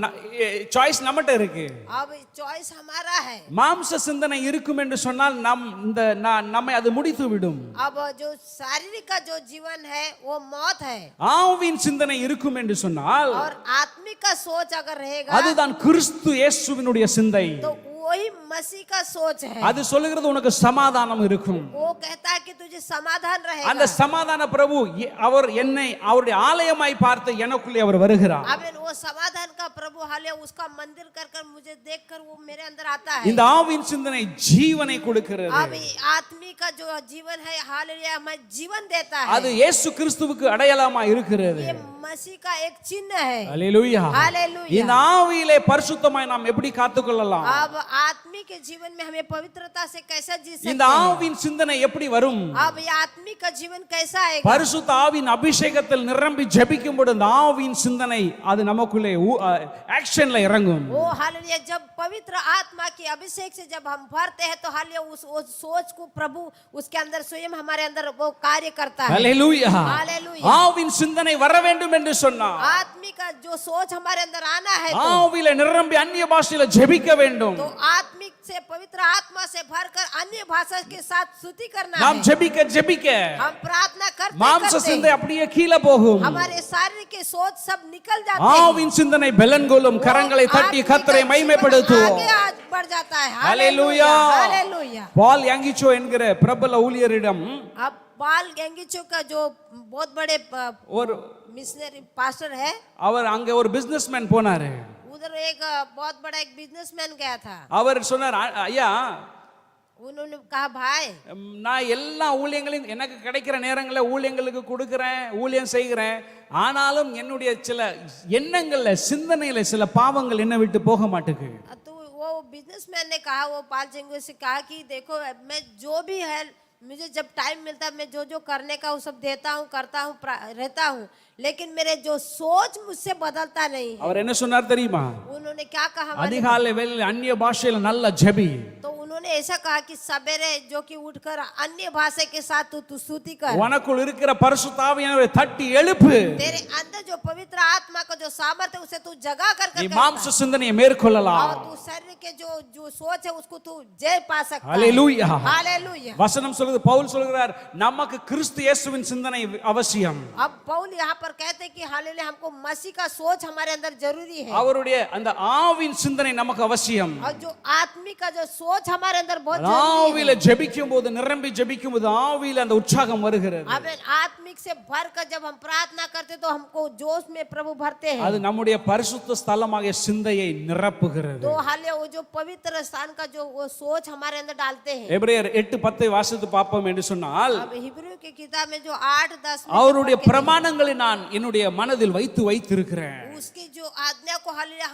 சாய்ஸ் நம்மகிட்ட இருக்கு. अब चॉइस हमारा है। மாம்ச சிந்தனை இருக்கும் என்று சொன்னால் நம்மை அது முடித்து விடும். अब जो शारीरिक का जो जीवन है वो मौत है। ஆவியின் சிந்தனை இருக்கும் என்று சொன்னால் और आत्मिक का सोच अगर रहेगा அதுதான் கிறிஸ்து இயேசுவினுடைய சிந்தை. तो वही मसीह का सोच है। அது சொல்லுகிறது உனக்கு சமாதானம் இருக்கும். वो कहता है कि तुझे समाधान அந்த रहेगा। சமாதான பிரபு அவர் என்னை அவருடைய ஆலயமாய் பார்த்து எனக்குள்ளே அவர் வருகிறார். आमीन। वो समाधान का प्रभु हालेलुया उसका मंदिर कर कर मुझे देखकर वो मेरे अंदर आता है। இந்த ஆவியின் சிந்தனை ஜீவனை கொடுக்கிறது. अब आत्मिक का जो जीवन है हालेलुया हमें जीवन देता है। அது இயேசு கிறிஸ்துவுக்கு அடையாளமாய் இருக்கிறது. ये मसीह का एक चिन्ह है। அல்லேலூயா. हालेलुया। இந்த ஆவியிலே பரிசுத்தமாய் நாம் எப்படி காத்துக்கொள்ளலாம்? अब आत्मिक के जीवन में हमें पवित्रता से कैसा जी सकते இந்த हैं? ஆவியின் சிந்தனை எப்படி வரும்? अब ये आत्मिक का जीवन कैसा आएगा? பரிசுத்த ஆவியின் அபிஷேகத்தில் நிரம்பி ஜெபிக்கும் பொழுது இந்த ஆவியின் சிந்தனை அது நமக்குள்ளே ஆக்ஷன்ல இறங்கும். वो हालेलुया जब पवित्र आत्मा की अभिषेक से जब हम भरते हैं तो हालेलुया उस सोच को प्रभु उसके अंदर स्वयं हमारे अंदर वो कार्य करता है। அல்லேலூயா. हालेलुया। ஆவியின் சிந்தனை வர வேண்டும் என்று சொன்னார். आत्मिक का जो सोच हमारे अंदर आना है ஆவியில நிரம்பி அந்நிய பாஷையில ஜெபிக்க வேண்டும். तो आत्मिक से पवित्र आत्मा से भरकर अन्य भाषा के साथ स्तुति करना நாம் है। ஜெபிக்க ஜெபிக்க हम प्रार्थना करते மாம்ச சிந்தை करते அப்படியே கீழே போகும். हमारे शारीरिक के सोच सब निकल जाते हैं। ஆவியின் சிந்தனை பெலன்கொள்ளும். கரங்களை தட்டி கர்த்தரை மகிமைப்படுத்துவோம். आगे आज बढ़ जाता है। हालेलुया। हालेलुया। பால் யாங்கிச்சோ என்கிற பிரபல ஊழியரிடம் अब बाल गैंगिचो का जो बहुत बड़े ஒரு मिशनरी पास्टर है அவர் அங்க ஒரு பிசினஸ்மேன் போனாரு. उधर एक बहुत बड़ा एक बिजनेसमैन गया था। அவர் சொன்னார், ஐயா उन्होंने कहा भाई நான் எல்லா ஊழியங்களையும் எனக்கு கிடைக்கிற நேரங்களில் ஊழியங்களுக்கு கொடுக்கிறேன், ஊழியம் செய்கிறேன். ஆனாலும் என்னுடைய சில எண்ணங்கள்ல சிந்தனையில சில பாவங்கள் என்ன விட்டு போக மாட்டேங்குது. तो वो बिजनेसमैन ने कहा, वो पाल सिंह से कहा कि देखो मैं जो भी है मुझे जब टाइम मिलता है मैं जो जो करने का वो सब देता हूँ, करता हूँ, रहता हूँ, लेकिन मेरे जो सोच मुझसे बदलता नहीं है। அவர் என்ன சொன்னார் தெரியுமா? उन्होंने क्या कहा? அதிகாலை வேளையில் அந்நிய பாஷையில நல்ல ஜெபி. तो उन्होंने ऐसा कहा कि सवेरे जो कि उठकर अन्य भाषा के साथ तू स्तुति कर। உனக்குள் இருக்கிற பரிசுத்த ஆவியானவரை தட்டி எழுப்பு. तेरे अंदर जो पवित्र आत्मा का जो सामर्थ्य उसे तू जगा कर நீ மாம்ச சிந்தனையை மேற்கொள்ளலாம். और तू शरीर के जो सोच है उसको तू जय पा सकता है। அல்லேலூயா. हालेलुया। வசனம் சொல்லுது, பவுல் சொல்கிறார், நமக்கு கிறிஸ்து இயேசுவின் சிந்தனை அவசியம். अब पौल यहाँ पर कहते हैं कि हालेलुया हमको मसीह का सोच हमारे अंदर जरूरी है। அவருடைய அந்த ஆவின் சிந்தனை நமக்கு அவசியம். और जो आत्मिक का जो सोच हमारे अंदर बहुत जरूरी है। ஆவியில ஜெபிக்கும் போது நிரம்பி ஜெபிக்கும் போது ஆவியில அந்த உற்சாகம் வருகிறது. अब आत्मिक से भरकर जब हम प्रार्थना करते तो हमको जोश में प्रभु भरते हैं। அது நம்முடைய பரிசுத்த ஸ்தலமாகிய சிந்தையை நிரப்புகிறது. तो हालेलुया वो जो पवित्र स्थान का जो वो सोच हमारे अंदर डालते हैं। எபிரேயர் 8:10 வாசித்து பார்ப்போம் என்று சொன்னால், अब हिब्रू की किताब में जो 8-10 அவருடைய பிரமாணங்களை நான் என்னுடைய மனதில் வைத்திருக்கிறேன். उसकी जो आज्ञा को हालेलुया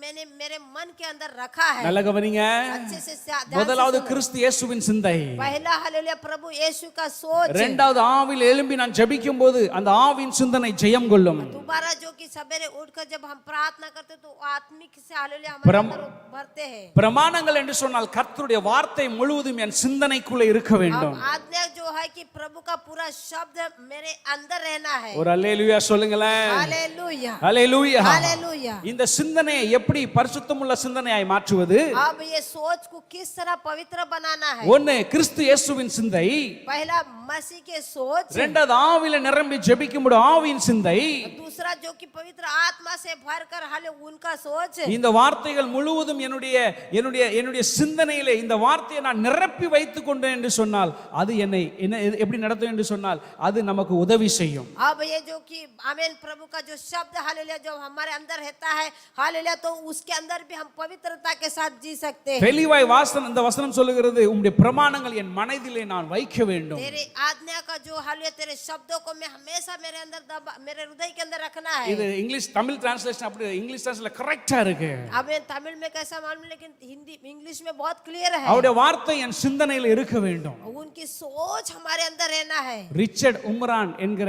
मैंने मेरे मन के अंदर रखा है। நல்ல கவனிங்க. अच्छे से முதலாவது கிறிஸ்து இயேசுவின் சிந்தை, पहला हालेलुया प्रभु यीशु का सोच, இரண்டாவது ஆவியில் எழும்பி நான் ஜெபிக்கும் போது அந்த ஆவியின் சிந்தனை ஜெயம் கொள்ளும். दोबारा जो कि सवेरे उठकर जब हम प्रार्थना करते तो आत्मिक से हालेलुया हमारे अंदर भरते हैं। பிரமாணங்கள் என்று சொன்னால் கர்த்தருடைய வார்த்தை முழுவதும் என் சிந்தனைக்குள்ளே இருக்க வேண்டும். अब आज्ञा जो है कि प्रभु का पूरा शब्द मेरे अंदर रहना है। ஒரு அல்லேலூயா சொல்லுங்களேன். हालेलुया அல்லேலூயா. हालेलुया। இந்த சிந்தனையை எப்படி பரிசுத்தமுள்ள சிந்தனையாய் மாற்றுவது? अब ये सोच को किस तरह पवित्र बनाना है? ஒன்னு கிறிஸ்து இயேசுவின் சிந்தை, पहला मसीह के सोच, இரண்டாவது ஆவியில நிரம்பி ஜெபிக்கும்போது ஆவியின் சிந்தை, दूसरा जो कि पवित्र आत्मा से भरकर हाले उनका सोच। இந்த வார்த்தைகள் முழுவதும் என்னுடைய என்னுடைய என்னுடைய சிந்தனையிலே இந்த வார்த்தையை நான் நிரப்பி வைத்துக் கொண்டேன் என்று சொன்னால் அது என்னை என்ன எப்படி நடத்தும் என்று சொன்னால் அது நமக்கு உதவி செய்யும். अब ये जो कि आमीन प्रभु का जो शब्द हालेलुया जो हमारे अंदर रहता है हालेलुया, तो उसके अंदर भी हम पवित्रता के साथ जी सकते हैं। தெளிவாய் வாசனம் இந்த வசனம் சொல்லுகிறது, உம்முடைய பிரமாணங்கள் என் மனதிலே நான் வைக்க வேண்டும். तेरे आज्ञा का जो हालेलुया तेरे शब्दों को मैं हमेशा मेरे अंदर मेरे हृदय के अंदर रखना है। இது இங்கிலீஷ் தமிழ் டிரான்ஸ்லேஷன் அப்படி இங்கிலீஷ் டிரான்ஸ்லேஷன் கரெக்ட்டா இருக்கு. आमीन तमिल में कैसा मालूम, लेकिन हिंदी इंग्लिश में बहुत क्लियर है। அவருடைய வார்த்தை என் சிந்தனையில் இருக்க வேண்டும். उनकी सोच हमारे अंदर रहना है। ரிச்சர்ட் உம்ரான் என்கிற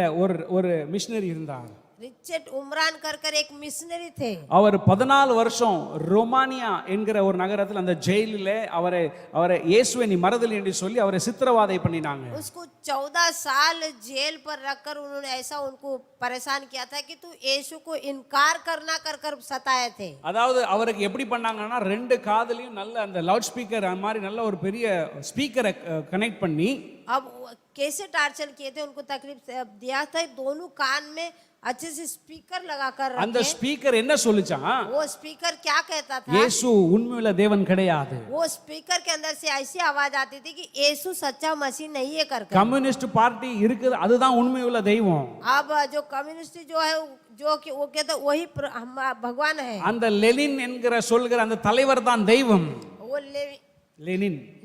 ஒரு மிஷனரி இருந்தார். रिचर्ड उमरान कर एक मिशनरी थे। அவர் 14 வருஷம் ரோமானியா என்கிற ஒரு நகரத்தில் அந்த ஜெயிலிலே அவரை இயேசுவை நீ மறதல் என்று சொல்லி அவரை சித்திரவதை பண்ணினாங்க. उसको 14 साल जेल पर रखकर उन्होंने ऐसा उनको परेशान किया था कि तू यीशु को इनकार करना कर सताए थे। அதாவது அவருக்கு எப்படி பண்ணாங்கன்னா ரெண்டு காதுலயும் நல்ல அந்த லவுட் ஸ்பீக்கர் மாதிரி நல்ல ஒரு பெரிய ஸ்பீக்கரை கனெக்ட் பண்ணி अब कैसे टार्चर किए थे, उनको तकलीफ दिया था, दोनों कान में अच्छे से स्पीकर लगाकर அந்த रखे। ஸ்பீக்கர் என்ன சொல்லுச்சான்? वो स्पीकर क्या कहता था? இயேசு உண்மையுள்ள தேவன் கிடையாது. वो स्पीकर के अंदर से ऐसी आवाज आती थी कि यीशु सच्चा मसीह नहीं है कर। கம்யூனிஸ்ட் பார்ட்டி இருக்குது, அதுதான் உண்மையுள்ள தெய்வம். अब जो कम्युनिस्ट जो है जो कि वो कहते वही भगवान है। அந்த லெனின் என்கிற சொல்கிற அந்த தலைவர் தான் தெய்வம். वो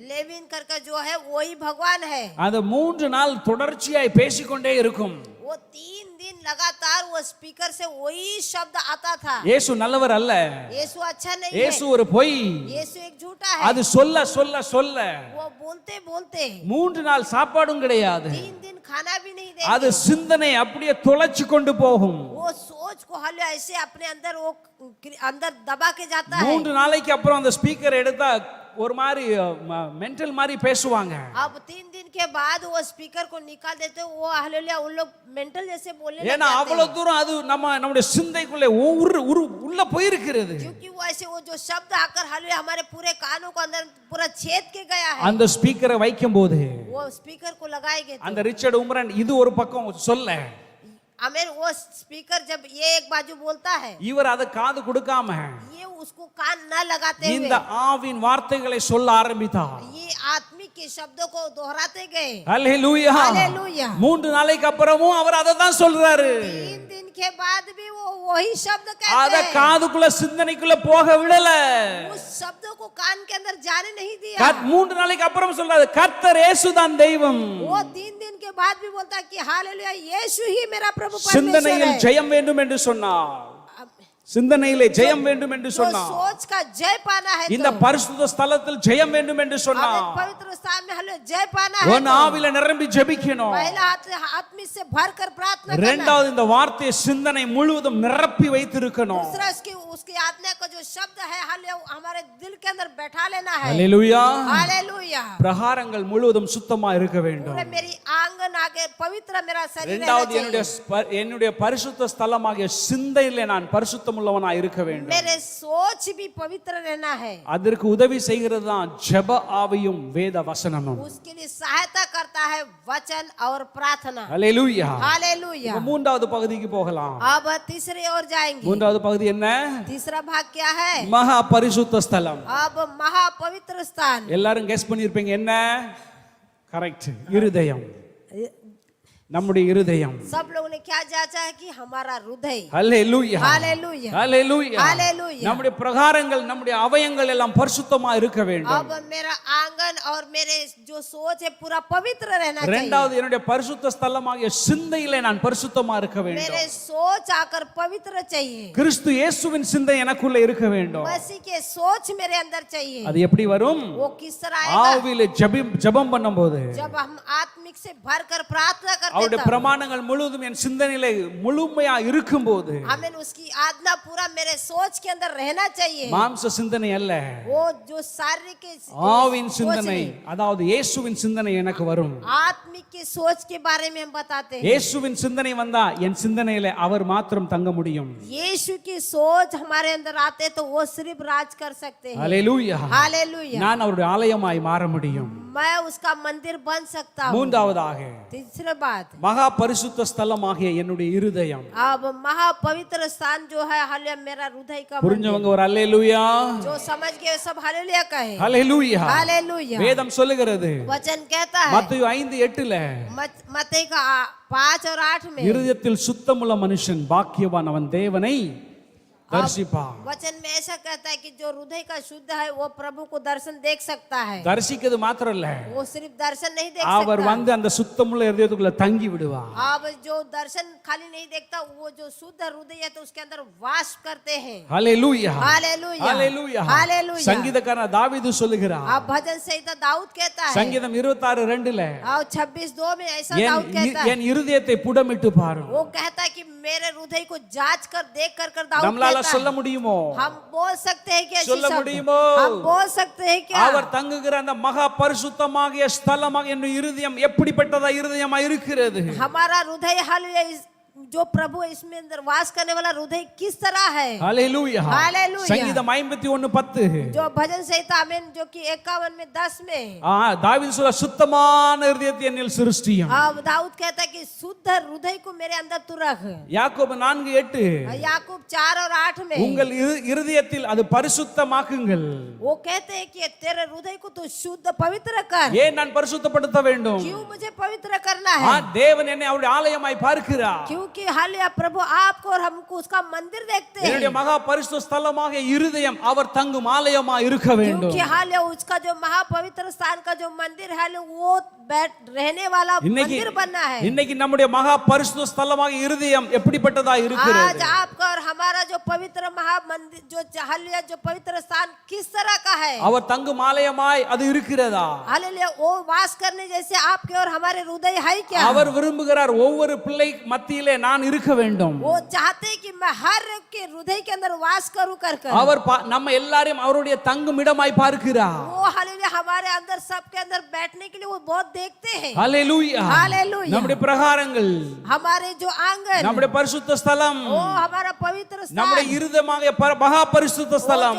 लेविन करके जो है वही भगवान है। அது 3 நாள் தொடர்ச்சியாய் பேசிக்கொண்டே இருக்கும். वो 3 दिन लगातार वो स्पीकर से वही शब्द आता था। இயேசு நல்லவர் அல்ல, यीशु अच्छा नहीं है, இயேசு ஒரு பொய், यीशु एक झूठा है। அது சொல்ல சொல்ல சொல்ல वो बोलते बोलते 3 நாள் சாப்பாடும் கிடையாது. 3 दिन खाना भी नहीं அது देंगे। சிந்தனை அப்படியே தொலைச்சு கொண்டு போகும். वो सोच को हाल ऐसे अपने अंदर वो अंदर दबा के जाता है। 3 நாளைக்கு அப்புறம் அந்த ஸ்பீக்கர் எடுத்தா ஒரு மாதிரி மென்டல் மாதிரி பேசுவாங்க. अब 3 दिन के बाद वो स्पीकर को निकाल देते, वो हालेलुया उन लोग मेंटल जैसे बोलने लग ஏன்னா जाते அவ்வளவு हैं। தூரம் அது நம்முடைய சிந்தைக்குள்ளே உள்ள போயிருக்கிறது. क्योंकि वो ऐसे वो जो शब्द आकर हालेलुया हमारे पूरे कानों को अंदर पूरा छेद के गया है। அந்த ஸ்பீக்கரை வைக்கும் போது वो स्पीकर को लगाएंगे அந்த ரிச்சர்ட் உம்ரான் இது ஒரு பக்கம் சொல்ல, आमीन, वो स्पीकर जब ये एक बाजू बोलता है, இவர் அதை காது கொடுக்காம ये उसको कान न लगाते இந்த हुए ஆவின் வார்த்தைகளை சொல்ல ஆரம்பித்தார். ये आत्मिक के शब्दों को दोहराते गए। அல்லேலூயா. हालेलुया। 3 நாளைக்கு அப்புறமும் அவர் அதை தான் சொல்றாரு. 3 दिन के बाद भी वो वही शब्द அத कहते हैं। காதுக்குள்ள சிந்தனைக்குள்ள போக விடல. उस शब्दों को कान के अंदर जाने नहीं दिया। 3 நாளைக்கு அப்புறம் சொல்றாரு கர்த்தர் இயேசு தான் தெய்வம். वो 3 दिन के बाद भी बोलता है कि हालेलुया यीशु ही मेरा प्रभु परमेश्वर சிந்தனையில் है। ஜெயம் வேண்டும் என்று சொன்னார். சிந்தனையிலே ஜெயம் வேண்டும் என்று जो சொன்னார். सोच का जय पाना है இந்த तो பரிசுத்த ஸ்தலத்தில் ஜெயம் வேண்டும் என்று आमीन, சொன்னார். पवित्र स्थान में हालेलुया जय पाना है உன் तो ஆவியில நிரம்பி ஜெபிக்கணும். पहला आत्मिक से भरकर प्रार्थना करना। இரண்டாவது இந்த வார்த்தையை சிந்தனை முழுவதும் நிரப்பி வைத்திருக்கணும். दूसरा उसकी आत्मा का जो शब्द है हालेलुया हमारे दिल के अंदर बैठा लेना है। அல்லேலூயா. हालेलुया। பிரகாரங்கள் முழுவதும் சுத்தமா இருக்க வேண்டும். पूरे मेरी आंगन आगे पवित्र मेरा शरीर रहना இரண்டாவது चाहिए। என்னுடைய பரிசுத்த ஸ்தலமாகிய சிந்தையிலே நான் பரிசுத்தமுள்ளவனாய் இருக்க வேண்டும். मेरे सोच भी पवित्र रहना है। அதற்கு உதவி செய்கிறது தான் ஜெப ஆவியும் வேத வசனமும். उसके लिए सहायता करता है वचन और प्रार्थना। அல்லேலூயா. हालेलुया। இப்ப மூன்றாவது பகுதிக்கு போகலாம். अब तीसरी ओर जाएंगे। மூன்றாவது பகுதி என்ன? तीसरा भाग क्या है? மகா பரிசுத்த ஸ்தலம். अब महापवित्र स्थान। எல்லாரும் கெஸ் பண்ணிருப்பீங்க என்ன? கரெக்ட், இருதயம். நம்முடைய இருதயம். सब लोगों ने क्या जांचा है कि हमारा हृदय। ஹல்லேலூயா हालेलुया ஹல்லேலூயா हालेलुया। நம்முடைய பிரகாரங்கள் நம்முடைய அவயங்கள் எல்லாம் பரிசுத்தமா இருக்க வேண்டும். अब मेरा आंगन और मेरे जो सोच है पूरा पवित्र रहना चाहिए। இரண்டாவது என்னுடைய பரிசுத்த ஸ்தலமாகிய சிந்தையிலே நான் பரிசுத்தமா இருக்க வேண்டும். मेरे सोच आकर पवित्र चाहिए। கிறிஸ்து இயேசுவின் சிந்தை எனக்குள்ள இருக்க வேண்டும். मसीह के सोच मेरे अंदर चाहिए। அது எப்படி வரும்? वो किस तरह आएगा? ஆவியிலே ஜெபம் பண்ணும்போது जब हम आत्मिक से भरकर प्रार्थना करते அவருடைய हैं, பிரமாணங்கள் முழுவதும் என் சிந்தனையிலே முழுமையா இருக்கும்போது हमें उसकी आज्ञा पूरा मेरे सोच के अंदर रहना चाहिए। மாம்ச சிந்தனை அல்ல, वो जो शारीरिक ஆவின் सोच சிந்தனை, नहीं, அதாவது இயேசுவின் சிந்தனை எனக்கு வரும். आत्मिक की सोच के बारे में हम बताते हैं। இயேசுவின் சிந்தனை வந்தா என் சிந்தனையில அவர் மாத்திரம் தங்க முடியும். यीशु की सोच हमारे अंदर आते तो वो सिर्फ राज कर सकते हैं। ஹல்லேலூயா हालेलुया। நான் அவருடைய ஆலயமாய் மாற முடியும். मैं उसका मंदिर बन सकता हूँ। மூன்றாவதாக तीसरी बात, மகா பரிசுத்த ஸ்தலமாகிய என்னுடைய இருதயம். अब महापवित्र स्थान जो है हालेलुया मेरा हृदय का मंदिर। புரிஞ்சவங்க ஒரு அல்லேலூயா जो समझ गए सब हालेलुया कहे। ஹல்லேலூயா. हालेलुया। வேதம் சொல்லுகிறது वचन कहता है மத்தேயு 5:8 मत्ती का 5 और 8 में, இருதயத்தில் சுத்தமுள்ள மனுஷன் பாக்கியவான், அவன் தேவனை தரிசிப்பான். वचन में ऐसा कहता है कि जो हृदय का शुद्ध है वो प्रभु को दर्शन देख सकता है। தரிசிக்கிறது மாத்திரம் இல்ல, वो सिर्फ दर्शन नहीं देख அவர் सकता, வந்து அந்த சுத்தமுள்ள இருதயத்துக்குள்ள தங்கி விடுவார். अब जो दर्शन खाली नहीं देखता, वो जो शुद्ध हृदय है तो उसके अंदर वास करते हैं। ஹல்லேலூயா हालेलुया ஹல்லேலூயா. हालेलुया। சங்கீதக்காரன் தாவீது சொல்லுகிறார், अब भजन संहिता दाऊद कहता है சங்கீதம் 26:2 और 26:2 में ऐसा दाऊद कहता है, என் இருதயத்தை புடமிட்டு பாரும். वो कहता है कि मेरे हृदय को जांच कर देख कर दाऊद நம்மளால कहता சொல்ல है। முடியுமோ? हम बोल सकते हैं कि ऐसी சொல்ல शब्द? முடியுமோ? हम बोल सकते हैं क्या? அவர் தங்குகிற அந்த மகா பரிசுத்தமாகிய ஸ்தலமாக என்னுடைய இருதயம் எப்படிப்பட்டதா இருதயமா இருக்கிறது? हमारा हृदय हालेलुया जो प्रभु इसमें अंदर वास करने वाला हृदय किस तरह है। ஹல்லேலூயா हालेलुया। சங்கீதம் 51:10 जो भजन संहिता में जो कि 51 में 10 में, தாவீது சொல்ல சுத்தமான இருதயத்தை என்னில் சிருஷ்டியும். अब दाऊद कहता है कि शुद्ध हृदय को मेरे अंदर तू रख। யாக்கோபு 4:8 याकूब 4 और 8 में உங்கள் இருதயத்தில் அது பரிசுத்தமாக்குங்கள். वो कहते हैं कि तेरे हृदय को तू शुद्ध पवित्र कर। ஏன் நான் பரிசுத்தப்படுத்த வேண்டும்? क्यों मुझे पवित्र करना है? தேவன் என்னை அவருடைய ஆலயமாய் பார்க்கிறார். क्योंकि हालेलुया प्रभु आपको और हमको उसका मंदिर देखते हैं। என்னுடைய மகா பரிசுத்த ஸ்தலமாகிய இருதயம் அவர் தங்கும் ஆலயமாய் இருக்க வேண்டும். क्योंकि हालेलुया उसका जो महापवित्र स्थान का जो मंदिर है वो बैठ रहने वाला मंदिर बनना है। இன்னைக்கு நம்முடைய மகா பரிசுத்த ஸ்தலமாகிய இருதயம் எப்படிப்பட்டதா இருக்கிறது? आज आपका और हमारा जो पवित्र महामंदिर जो हालेलुया जो पवित्र स्थान किस तरह का है? அவர் தங்கும் ஆலயமாய் அது இருக்கிறதா? हालेलुया वो वास करने जैसे आपके और हमारे हृदय है क्या? அவர் விரும்புகிறார் ஒவ்வொரு பிள்ளை மத்தியிலே நான் இருக்க வேண்டும். वो चाहते हैं कि मैं हर के हृदय के अंदर वास करूं कर அவர் நம்ம எல்லாரையும் அவருடைய தங்கும் இடமாய் பார்க்கிறார். वो हालेलुया हमारे अंदर सबके अंदर बैठने के लिए वो बहुत देखते हैं। ஹல்லேலூயா हालेलुया। நம்முடைய பிரகாரங்கள், हमारे जो आंगन, நம்முடைய பரிசுத்த ஸ்தலம், वो हमारा पवित्र स्थान, நம்முடைய இருதயமாகிய மகா பரிசுத்த वो ஸ்தலம்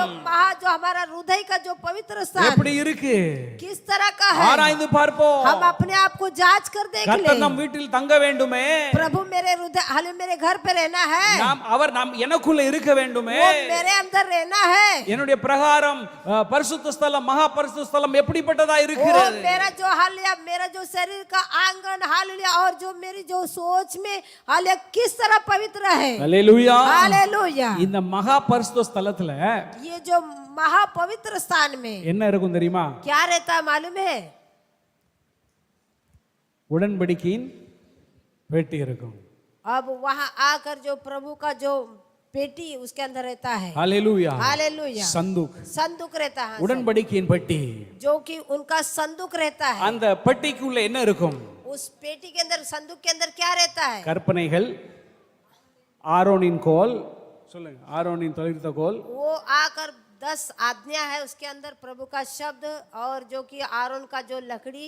जो हमारा हृदय का जो पवित्र स्थान எப்படி இருக்கு? किस तरह का है? ஆராய்ந்து பார்ப்போம். हम अपने आप को जांच कर देख கர்த்தர் ले। நம் வீட்டில் தங்க வேண்டுமே, प्रभु मेरे हृदय हालेलुया मेरे घर पे रहना है, அவர் எனக்குள்ள இருக்க வேண்டுமே, वो मेरे अंदर रहना है। என்னுடைய பிரகாரம் பரிசுத்த ஸ்தலம் மகா பரிசுத்த ஸ்தலம் எப்படிப்பட்டதா वो இருக்கிறது? मेरा जो हालेलुया मेरा जो शरीर का आंगन हालेलुया और जो मेरी जो सोच में हालेलुया किस तरह पवित्र है। ஹல்லேலூயா. हालेलुया। இந்த மகா பரிசுத்த ஸ்தலத்துல ये जो महापवित्र स्थान में என்ன இருக்கும் தெரியுமா? क्या रहता है मालूम है? உடன்படிக்கையின் பெட்டி இருக்கும். अब वहां आकर जो प्रभु का जो पेटी उसके अंदर रहता है। ஹல்லேலூயா. हालेलुया। சந்தூக், संदूक रहता है, உடன்படிக்கையின் பெட்டி. जो कि उनका संदूक रहता है। அந்த பெட்டிக்குள்ள என்ன இருக்கும்? उस पेटी के अंदर संदूक के अंदर क्या रहता है? கற்பனைகள், ஆரோனின் கோல், சொல்லுங்க, ஆரோனின் தொலைத்த கோல், वो आकर 10 आज्ञा है उसके अंदर प्रभु का शब्द और जो कि आरोन का जो लकड़ी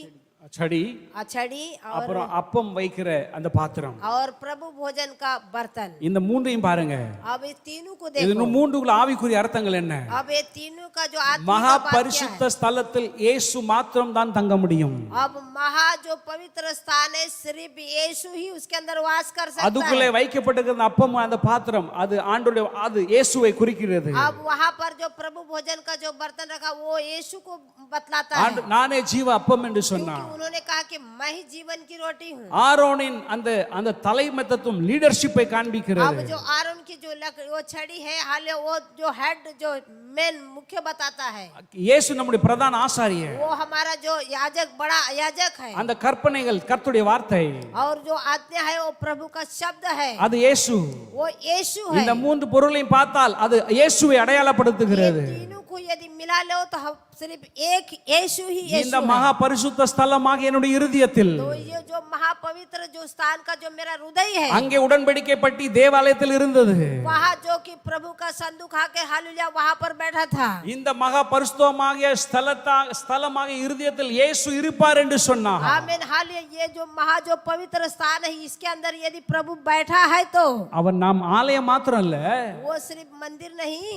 छड़ी, अछड़ी और அப்புறம் அப்பம் வைக்கிற அந்த பாத்திரம். और प्रभु भोजन का बर्तन। இந்த மூன்றையும் பாருங்க. अब ये तीनों को இது देखो। மூன்றுக்குள்ள ஆவிக்குரிய அர்த்தங்கள் என்ன? अब ये तीनों का जो आत्मा மகா का बात क्या பரிசுத்த है? ஸ்தலத்தில் இயேசு மாத்திரம் தான் தங்க முடியும். अब महा जो पवित्र स्थान है सिर्फ यीशु ही उसके अंदर वास कर सकता அதுக்குள்ளே है। வைக்கப்பட்டிருக்கிற அப்பம் அந்த பாத்திரம் அது ஆண்டவருடைய அது இயேசுவை குறிக்கிறது. अब वहां पर जो प्रभु भोजन का जो बर्तन रखा वो यीशु को बतलाता है। நானே ஜீவ அப்பம் என்று சொன்னார். उन्होंने कहा कि मैं ही जीवन की रोटी हूँ। ஆரோனின் அந்த அந்த தலைமைத்துவம் லீடர்ஷிப்பை अब காண்பிக்கிறது. जो आरोन की जो वो छड़ी है हाल वो जो हेड जो मेन मुख्य बताता है இயேசு நம்முடைய பிரதான ஆசாரியர். वो हमारा जो याजक बड़ा याजक है அந்த கற்பனைகள் கர்த்தருடைய வார்த்தை, और जो आज्ञा है वो प्रभु का शब्द है, அது இயேசு. वो यीशु है। இந்த மூன்று பொருளையும் பார்த்தால் அது இயேசுவை அடையாளப்படுத்துகிறது. तीनों को यदि मिला लो तो हम सिर्फ एक यीशु ही இந்த यीशु है। மகா பரிசுத்த ஸ்தலமாக என்னுடைய இருதயத்தில் तो ये जो महापवित्र जो स्थान का जो मेरा हृदय है அங்கே உடன்படிக்கை பட்டி தேவாலயத்தில் இருந்தது. वहाँ जो कि प्रभु का संदूक आके हालेलुया वहाँ पर बैठा था। இந்த மகா பரிசுத்தமாகிய ஸ்தலமாக இருதயத்தில் இயேசு இருப்பார் என்று சொன்னார். आमीन हालेलुया। ये जो महा जो पवित्र स्थान है इसके अंदर यदि प्रभु बैठा है तो அவர் நாம் ஆலயம் மாத்திரம் அல்ல, वो सिर्फ मंदिर नहीं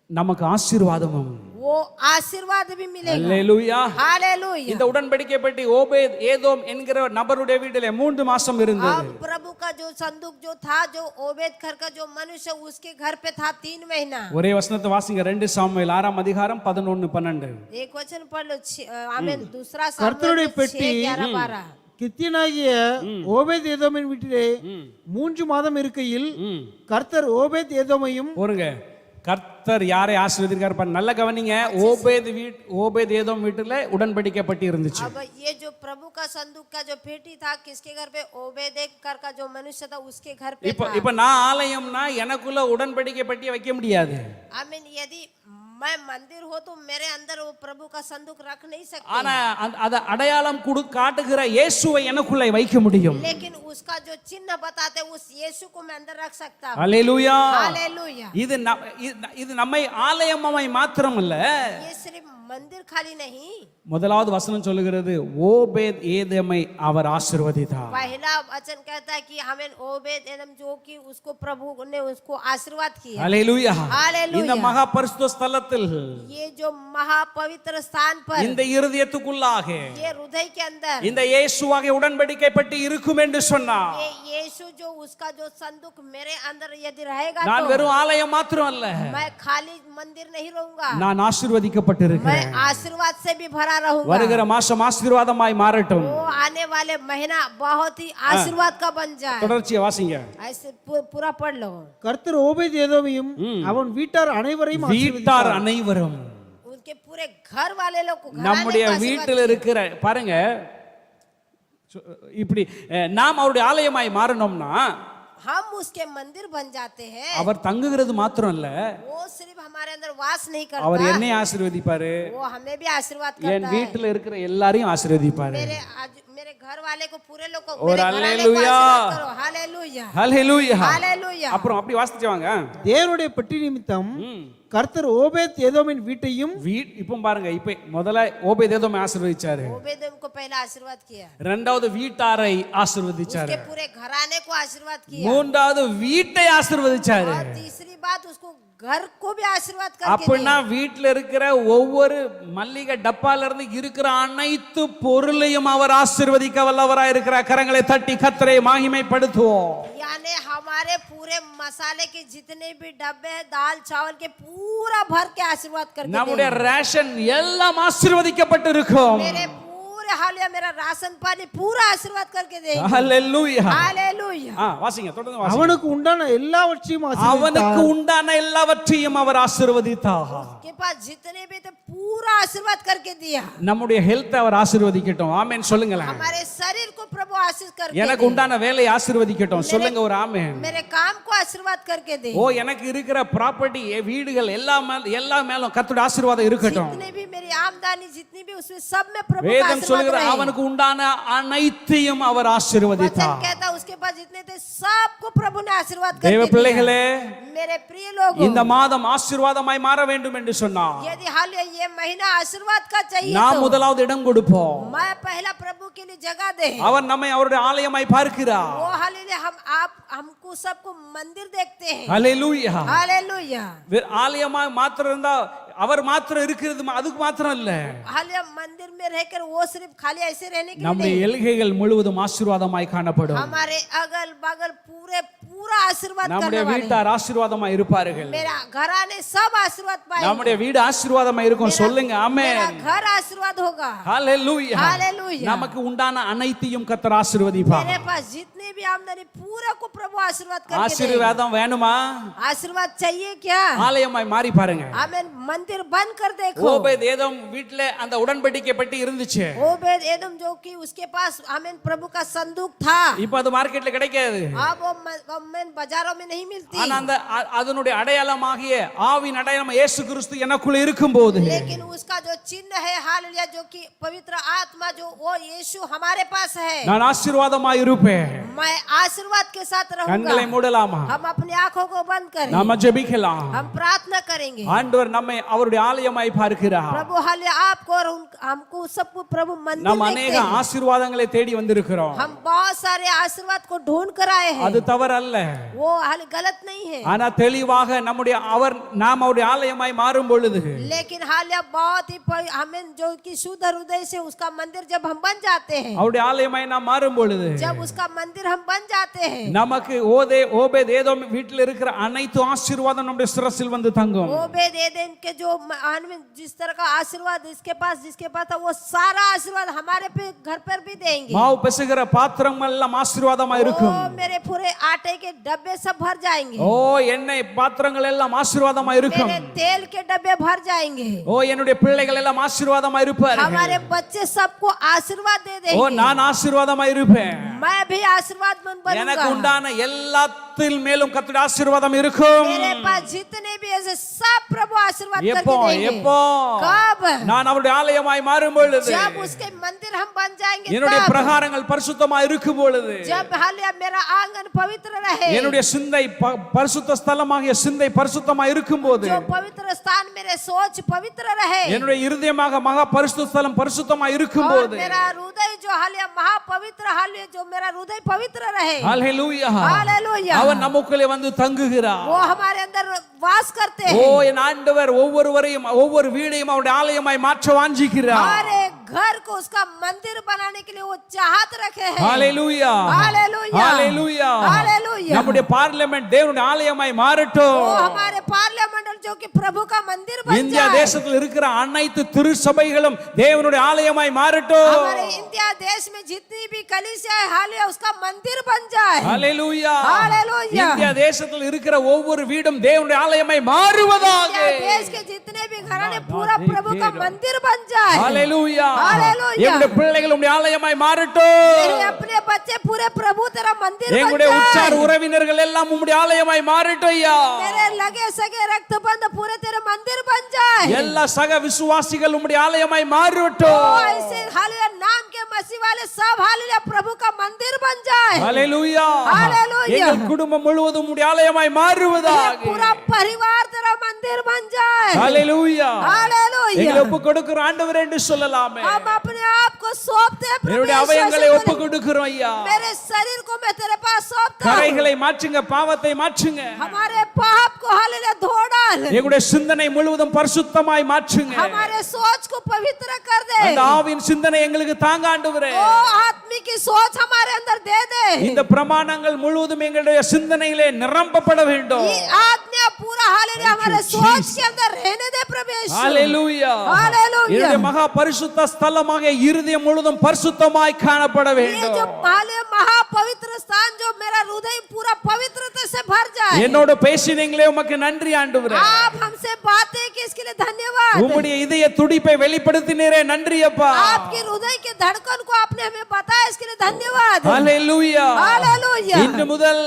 நமக்கு ஆசீர்வாதமும். वो आशीर्वाद भी मिलेगा। அல்லேலூயா. हालेलुया। இந்த உடன்படிக்கை பட்டி ஓபேத் ஏதோம் என்கிற நபருடைய வீட்டிலே 3 மாசம் இருந்தது. अब प्रभु का जो संदूक जो था जो ओबेद घर का जो मनुष्य उसके घर पे था 3 महीना। ஒரே வசனத்தை வாசிங்க. 2 சாமுவேல் 6ஆம் அதிகாரம் 11-12. एक वचन पढ़ लो। आमीन। दूसरा கர்த்தருடைய सामुएल பெட்டி 6:11-12। கித்தியனாகிய ஓபேத் ஏதோமின் வீட்டிலே 3 மாதம் இருக்கையில் கர்த்தர் ஓபேத் ஏதோமையும் போருங்க. கர்த்தர் யாரை ஆசீர்வதிக்கிறார் பாருங்க. நல்ல கவனிங்க. ஓபேத் ஏதோம் வீட்டில் உடன்படிக்கை பட்டி இருந்துச்சு. अब ये जो प्रभु का संदूक का जो पेटी था किसके घर पे? ओबेदेक घर का जो मनुष्य था उसके घर पे இப்ப था। இப்ப நான் ஆலயம்னா எனக்குள்ள உடன்படிக்கை பட்டியை வைக்க முடியாது. आमीन। यदि मैं मंदिर हो तो मेरे अंदर वो प्रभु का संदूक रख नहीं सकते, ஆனா அத அடையாளம் காட்டுகிற இயேசுவை எனக்குள்ளே வைக்க முடியும். लेकिन उसका जो चिन्ह बताते उस यीशु को मैं अंदर रख सकता हूँ। அல்லேலூயா. हालेलुया। இது நம்மை ஆலயமாய் மாத்திரமல்ல, ये सिर्फ मंदिर खाली नहीं। முதலாவது வசனம் சொல்லுகிறது ஓபேத் ஏதோமை அவர் ஆசீர்வதித்தார். पहला वचन कहता है कि हमें ओबेद एदम जो कि उसको प्रभु ने उसको आशीर्वाद किया। அல்லேலூயா. हालेलुया। இந்த மகா பரிசுத்த ஸ்தலத்தில் ये जो महापवित्र स्थान पर இந்த இருதயத்துக்குள்ளாக ये हृदय के अंदर இந்த இயேசுவாகிய உடன்படிக்கை பட்டி இருக்கும் என்று சொன்னார். ये यीशु जो उसका जो संदूक मेरे अंदर यदि रहेगा நான் तो வெறும் ஆலயம் மாத்திரம் அல்ல, मैं खाली मंदिर नहीं रहूंगा, நான் ஆசீர்வதிக்கப்பட்டிருக்கிறேன். मैं आशीर्वाद से भी भरा रहूंगा। வருகிற மாசம் ஆசீர்வாதமாய் மாறட்டும். वो आने वाले महीना बहुत ही आशीर्वाद का बन जाए। தொடர்ச்சியை வாசிங்க. ऐसे पूरा पढ़ लो। கர்த்தர் ஓபேத் ஏதோமையும் அவன் வீட்டார் அனைவரையும் வீட்டார் அனைவரும் उनके पूरे घर वाले लोग को घराने நம்முடைய को आशीर्वाद வீட்டில் இருக்கிற பாருங்க, இப்படி நாம் அவருடைய ஆலயமாய் மாறணும்னா हम उसके मंदिर बन जाते हैं। அவர் தங்குகிறது மாத்திரம் இல்ல, वो सिर्फ हमारे अंदर वास नहीं அவர் करता, என்னை ஆசீர்வதிப்பாரு, वो हमें भी आशीर्वाद என் करता है। வீட்டில் இருக்கிற எல்லாரையும் ஆசீர்வதிப்பாரு. मेरे घर वाले को पूरे लोग को और मेरे घरवाले को हालेलुया। आशीर्वाद करो। हालेलुया। ஹல்லேலூயா. हालेलुया। அப்புறம் அப்படி வாசிச்சு வாங்க. தேவனுடைய பெட்டி நிமித்தம் கர்த்தர் ஓபேத் ஏதோமின் வீட்டையும் இப்போ பாருங்க, இப்ப முதல்ல ஓபேத் ஏதோமை ஆசீர்வதிச்சாரு, ओबेदेम को पहला आशीर्वाद किया, இரண்டாவது வீட்டாரை ஆசீர்வதிச்சாரு, उसके पूरे घराने को आशीर्वाद किया, மூன்றாவது வீட்டை ஆசீர்வதிச்சாரு. और तीसरी बात उसको घर को भी आशीर्वाद करके அப்படின்னா வீட்டுல இருக்கிற ஒவ்வொரு மல்லிகை டப்பால இருந்து இருக்கிற அனைத்து பொருளையும் அவர் ஆசீர்வதிக்க வல்லவராய் இருக்கிறார். கரங்களை தட்டி கர்த்தரை மகிமைப்படுத்துவோம். यानी हमारे पूरे मसाले के जितने भी डब्बे दाल चावल के पूरा भर के आशीर्वाद करके நம்முடைய ரேஷன் எல்லாம் ஆசீர்வதிக்கப்பட்டிருக்கும். मेरे पूरे हालिया मेरा राशन पानी पूरा आशीर्वाद करके दे। ஹல்லேலூயா. हालेलुया। வாசிங்க, தொடர்ந்து வாசிங்க. அவனுக்கு உண்டான எல்லாவற்றையும் அவனுக்கு உண்டான எல்லாவற்றையும் அவர் ஆசீர்வதித்தார். के पास जितने भी थे पूरा आशीर्वाद करके दिया। நம்முடைய ஹெல்த் அவர் ஆசீர்வதிக்கட்டும். ஆமென் சொல்லுங்களேன். हमारे शरीर को प्रभु आशीष करके எனக்கு உண்டான வேலையை ஆசீர்வதிக்கட்டும். சொல்லுங்க ஒரு ஆமென். मेरे काम को आशीर्वाद करके दे। ஓ, எனக்கு இருக்கிற ப்ராப்பர்ட்டி வீடுகள் எல்லா மேலும் கர்த்தருடைய ஆசீர்வாதம் இருக்கட்டும். जितने भी मेरी आमदनी जितनी भी उसमें सब में प्रभु का வேதம் आशीर्वाद சொல்லுகிற रहे। அவனுக்கு உண்டான அனைத்தையும் அவர் वचन ஆசீர்வதித்தார். कहता उसके पास जितने थे सबको प्रभु ने आशीर्वाद தேவ करके பிள்ளைகளே, दिया। मेरे प्रिय लोगों, இந்த மாதம் ஆசீர்வாதமாய் மாற வேண்டும் என்று சொன்னார். यदि हाल ये महीना आशीर्वाद का चाहिए நாம் तो முதலாவது இடம் கொடுப்போம். मैं पहला प्रभु के लिए जगह दे। அவர் நம்மை அவருடைய ஆலயமாய் பார்க்கிறார். वो हालेलुया। हमको सबको मंदिर देखते हैं। ஹல்லேலூயா. हालेलुया। ஆலயமாய் மாத்திரம் இருந்தா அவர் மாத்திரம் இருக்கிறது அதுக்கு மாத்திரம் இல்ல, हालेलुया। मंदिर में रहकर वो सिर्फ खाली ऐसे रहने के लिए நம்முடைய नहीं, எல்கைகள் முழுவதும் ஆசீர்வாதமாய் காணப்படும். हमारे अगल बगल पूरे पूरा आशीर्वाद நம்முடைய करने वाले வீட்டார் ஆசீர்வாதமா இருப்பார்கள். मेरा घराने सब आशीर्वाद पाएंगे நம்முடைய வீடு ஆசீர்வாதமா இருக்கும். சொல்லுங்க मेरा ஆமென். घर आशीर्वाद होगा ஹalleluya. हालेलुया நமக்கு உண்டான அனைத்தையும் கர்த்தர் ஆசீர்வதிப்பார். मेरे पास जितनी भी आमदनी पूरा को प्रभु आशीर्वाद करके देगा ஆசீர்வாதம் வேணுமா? आशीर्वाद चाहिए क्या ஆலயமாய் மாறி பாருங்க. आमेन मंदिर बंद कर देखो ஓபேத் ஏதோம் வீட்ல அந்த உடன்படிக்கை பெட்டி இருந்துச்சு. ओबेद एदोम जो कि उसके पास आमेन प्रभु का संदूक था இப்போ அது மார்க்கெட்ல கிடைக்காது. अब वो आमेन बाजारों में नहीं मिलती ஆனா அந்த அதனுடைய அடையாளமாகிய ஆவியின் அடையாளம் இயேசு கிறிஸ்து எனக்குள்ள இருக்கும்போது लेकिन उसका जो चिन्ह है हालेलुया जो कि पवित्र आत्मा जो वो यीशु हमारे पास है நான் ஆசீர்வாதமாய் இருப்பேன். मैं आशीर्वाद के साथ கண்களை रहूंगा மூடலாமா? हम अपनी आंखों को बंद करें நாம ஜெபிக்கலாம். हम प्रार्थना करेंगे ஆண்டவர் நம்மை அவருடைய ஆலயமாய் பார்க்கிறார். प्रभु हालेलुया आपको और हमको सबको प्रभु मंदिर நாம் देखते अनेक हैं ஆசீர்வாதங்களை தேடி வந்திருக்கிறோம். हम बहुत सारे आशीर्वाद को ढूंढ कर आए हैं அது தவறல்ல. वो हाल गलत नहीं है ஆனா தெளிவாக நம்முடைய நாம் அவருடைய ஆலயமாய் மாறும் பொழுது लेकिन हालिया बहुत ही हमें जो कि शुद्ध हृदय से उसका मंदिर जब हम बन जाते हैं அவருடைய ஆலயமாய் நாம் மாறும் பொழுது जब उसका मंदिर हम बन जाते हैं நமக்கு ஓபேத் ஏதோம் வீட்டில் இருக்கிற அனைத்து ஆசீர்வாதம் நம்முடைய சிரசில் வந்து தங்கும். ओबेद एदोम के जो जिस तरह का आशीर्वाद जिसके पास था वो सारा आशीर्वाद हमारे पे घर पर भी देंगे மாவு பிசைகிற பாத்திரம் எல்லாம் ஆசீர்வாதமா இருக்கும். ओ मेरे पूरे आटे के डब्बे सब भर जाएंगे ஓ எண்ணெய் பாத்திரங்கள் எல்லாம் ஆசீர்வாதமா இருக்கும். मेरे तेल के डब्बे भर जाएंगे ஓ என்னுடைய பிள்ளைகள் எல்லாம் ஆசீர்வாதமா இருப்பார்கள். हमारे बच्चे सबको आशीर्वाद दे ஓ देंगे நான் ஆசீர்வாதமா இருப்பேன். मैं भी आशीर्वाद मन எனக்கு बनूंगा உண்டான எல்லாத்தில் மேலும் கர்த்தருடைய ஆசீர்வாதம் இருக்கும். मेरे पास जितने भी ऐसे सब प्रभु आशीर्वाद எப்போ करके देंगे எப்போ कब நான் அவருடைய ஆலயமாய் மாறும் பொழுது जब उसके मंदिर हम बन जाएंगे என்னுடைய तब பிரகாரங்கள் பரிசுத்தமா இருக்கும் பொழுது जब हालिया मेरा आंगन पवित्र रहे என்னுடைய சிந்தை பரிசுத்த ஸ்தலமாகிய சிந்தை பரிசுத்தமா இருக்கும்போது जो पवित्र स्थान मेरे सोच पवित्र रहे என்னுடைய இருதயமாக மகா பரிசுத்த ஸ்தலம் பரிசுத்தமா और இருக்கும்போது मेरा हृदय जो हालिया महापवित्र हालिया जो मेरा हृदय पवित्र रहे ஹalleluya हालेलुया அவர் நமக்குள்ளே வந்து தங்குகிறார். वो हमारे अंदर वास करते ஓ हैं என் ஆண்டவர் ஒவ்வொருவரையும் ஒவ்வொரு வீடையும் அவருடைய ஆலயமாய் மாற்ற வாஞ்சிக்கிறார். हमारे घर को उसका मंदिर बनाने के लिए वो चाहत रखे हैं ஹalleluya हालेलुया ஹalleluya हालेलुया நம்முடைய பார்லிமென்ட் தேவனுடைய ஆலயமாய் மாறட்டும். वो हमारे पार्लियामेंट जो कि प्रभु का मंदिर बन இந்தியா जाए தேசத்தில் இருக்கிற அனைத்து திருச்சபைகளும் தேவனுடைய ஆலயமாய் மாறட்டும். हमारे इंडिया देश में जितनी भी कलीसिया है हालिया उसका मंदिर बन जाए ஹalleluya हालेलुया இந்தியா தேசத்தில் இருக்கிற ஒவ்வொரு வீடும் தேவனுடைய ஆலயமாய் மாறுவதாக. इंडिया देश के जितने भी घराने पूरा प्रभु का मंदिर बन जाए ஹalleluya हालेलुया என்னுடைய பிள்ளைகள் உம்முடைய ஆலயமாய் மாறட்டும். मेरे अपने बच्चे पूरे प्रभु तेरा मंदिर बन எங்களுடைய உற்றார் जाए உறவினர்கள் எல்லாம் உம்முடைய ஆலயமாய் மாறட்டும் ஐயா. मेरे लगे सगे रक्त बंध पूरे तेरे मंदिर बन जाए எல்லா சக விசுவாசிகள் உம்முடைய ஆலயமாய் ओ மாறட்டும். ऐसे हालेलुया नाम के मसीह वाले सब हालेलुया प्रभु का मंदिर बन जाए ஹalleluya ஹalleluya. எங்கள் குடும்பம் முழுவதும் உம்முடைய ஆலயமாய் மாறுவதாக. पूरा परिवार तेरा मंदिर बन जाए ஹalleluya हालेलुया எங்களை ஒப்பு கொடுக்கிற ஆண்டவரே என்று சொல்லலாமே. हम अपने आप को सौंपते हैं प्रभु என்னுடைய यीशु அவயங்களை से ஒப்பு கொடுக்கிறோம் ஐயா. मेरे शरीर को मैं तेरे पास सौंपता हूं கரைகளை மாற்றுங்க, பாவத்தை மாற்றுங்க. हमारे पाप को हालेलुया धो डाल எங்களுடைய சிந்தனை முழுவதும் பரிசுத்தமாய் மாற்றுங்க. हमारे सोच को पवित्र कर दे அந்த ஆவியின் சிந்தனை எங்களுக்கு தாங்க ஆண்டவரே. ओ आत्मी की सोच हमारे अंदर दे दे இந்த பிரமாணங்கள் முழுவதும் எங்களுடைய சிந்தனையிலே நிரம்பப்பட வேண்டும். ये आज्ञा पूरा हालेलुया हमारे सोच के अंदर रहने दे प्रभु यीशु ஹalleluya हालेलुया என்னுடைய மகா பரிசுத்த ஸ்தலமாக இருதயம் முழுவதும் பரிசுத்தமாய் காணப்பட ये வேண்டும். जो महापवित्र स्थान जो मेरा हृदय पूरा पवित्रता से भर जाए என்னோட பேசினீங்களே உமக்கு நன்றி ஆண்டவரே. आप हमसे बातें की इसके लिए धन्यवाद உம்முடைய இதய துடிப்பை வெளிப்படுத்தினீரே நன்றி அப்பா. आपके हृदय के धड़कन को आपने हमें बताया इसके लिए धन्यवाद ஹalleluya हालेलुया இன்று முதல்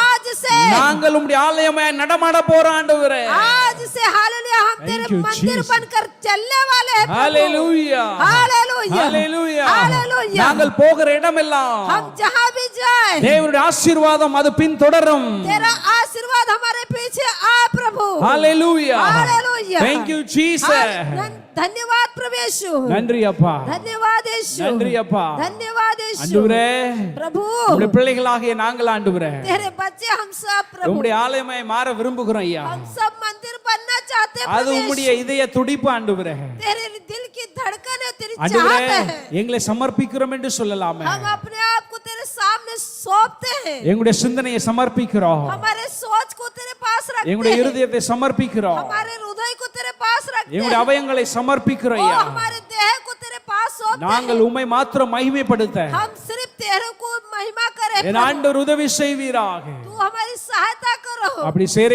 आज से நாங்கள் உம்முடைய ஆலயமாய் நடமாட போறோம் ஆண்டவரே. आज से हालेलुया हम Thank तेरे you, मंदिर Jesus. बनकर चलने वाले हैं प्रभु। ஹalleluya हालेलुया ஹalleluya हालेलुया நாங்கள் போகிற இடமெல்லாம் हम जहां भी जाए தேவனுடைய ஆசீர்வாதம் அது பின்தொடரும். तेरा आशीर्वाद हमारे पीछे आ प्रभु ஹalleluya हालेलुया thank you Jesus. धन्यवाद प्रभु यीशु நன்றி அப்பா धन्यवाद यीशु நன்றி அப்பா. धन्यवाद यीशु ஆண்டவரே प्रभु உம்முடைய பிள்ளைகளாகிய நாங்கள் ஆண்டவரே तेरे बच्चे हम सब प्रभु உம்முடைய ஆலயமாய் மாற விரும்புகிறோம் ஐயா. हम सब मंदिर बनना चाहते हैं அது प्रभु உம்முடைய यीशु। இதய துடிப்பு ஆண்டவரே. तेरे दिल की धड़कन है तेरी ஆண்டவரே चाहत है எங்களை சமர்ப்பிக்கிறோம் என்று சொல்லலாமே. हम अपने आप को तेरे सामने सौंपते हैं, எங்களுடைய சிந்தனையை சமர்ப்பிக்கிறோம், हमारे सोच को तेरे पास रखते எங்களுடைய हैं, இருதயத்தை சமர்ப்பிக்கிறோம், हमारे हृदय को तेरे पास रखते எங்களுடைய हैं, அவயங்களை சமர்ப்பிக்கிறோம் और ஐயா. हमारे देह को तेरे पास सौंपते நாங்கள் हैं। உம்மை மாத்திரம் மகிமைப்படுத்த हम सिर्फ तेरे को महिमा करें என் प्रभु। ஆண்டவர் உதவி செய்வீராக. तू हमारी सहायता करो। அப்படி செய்ற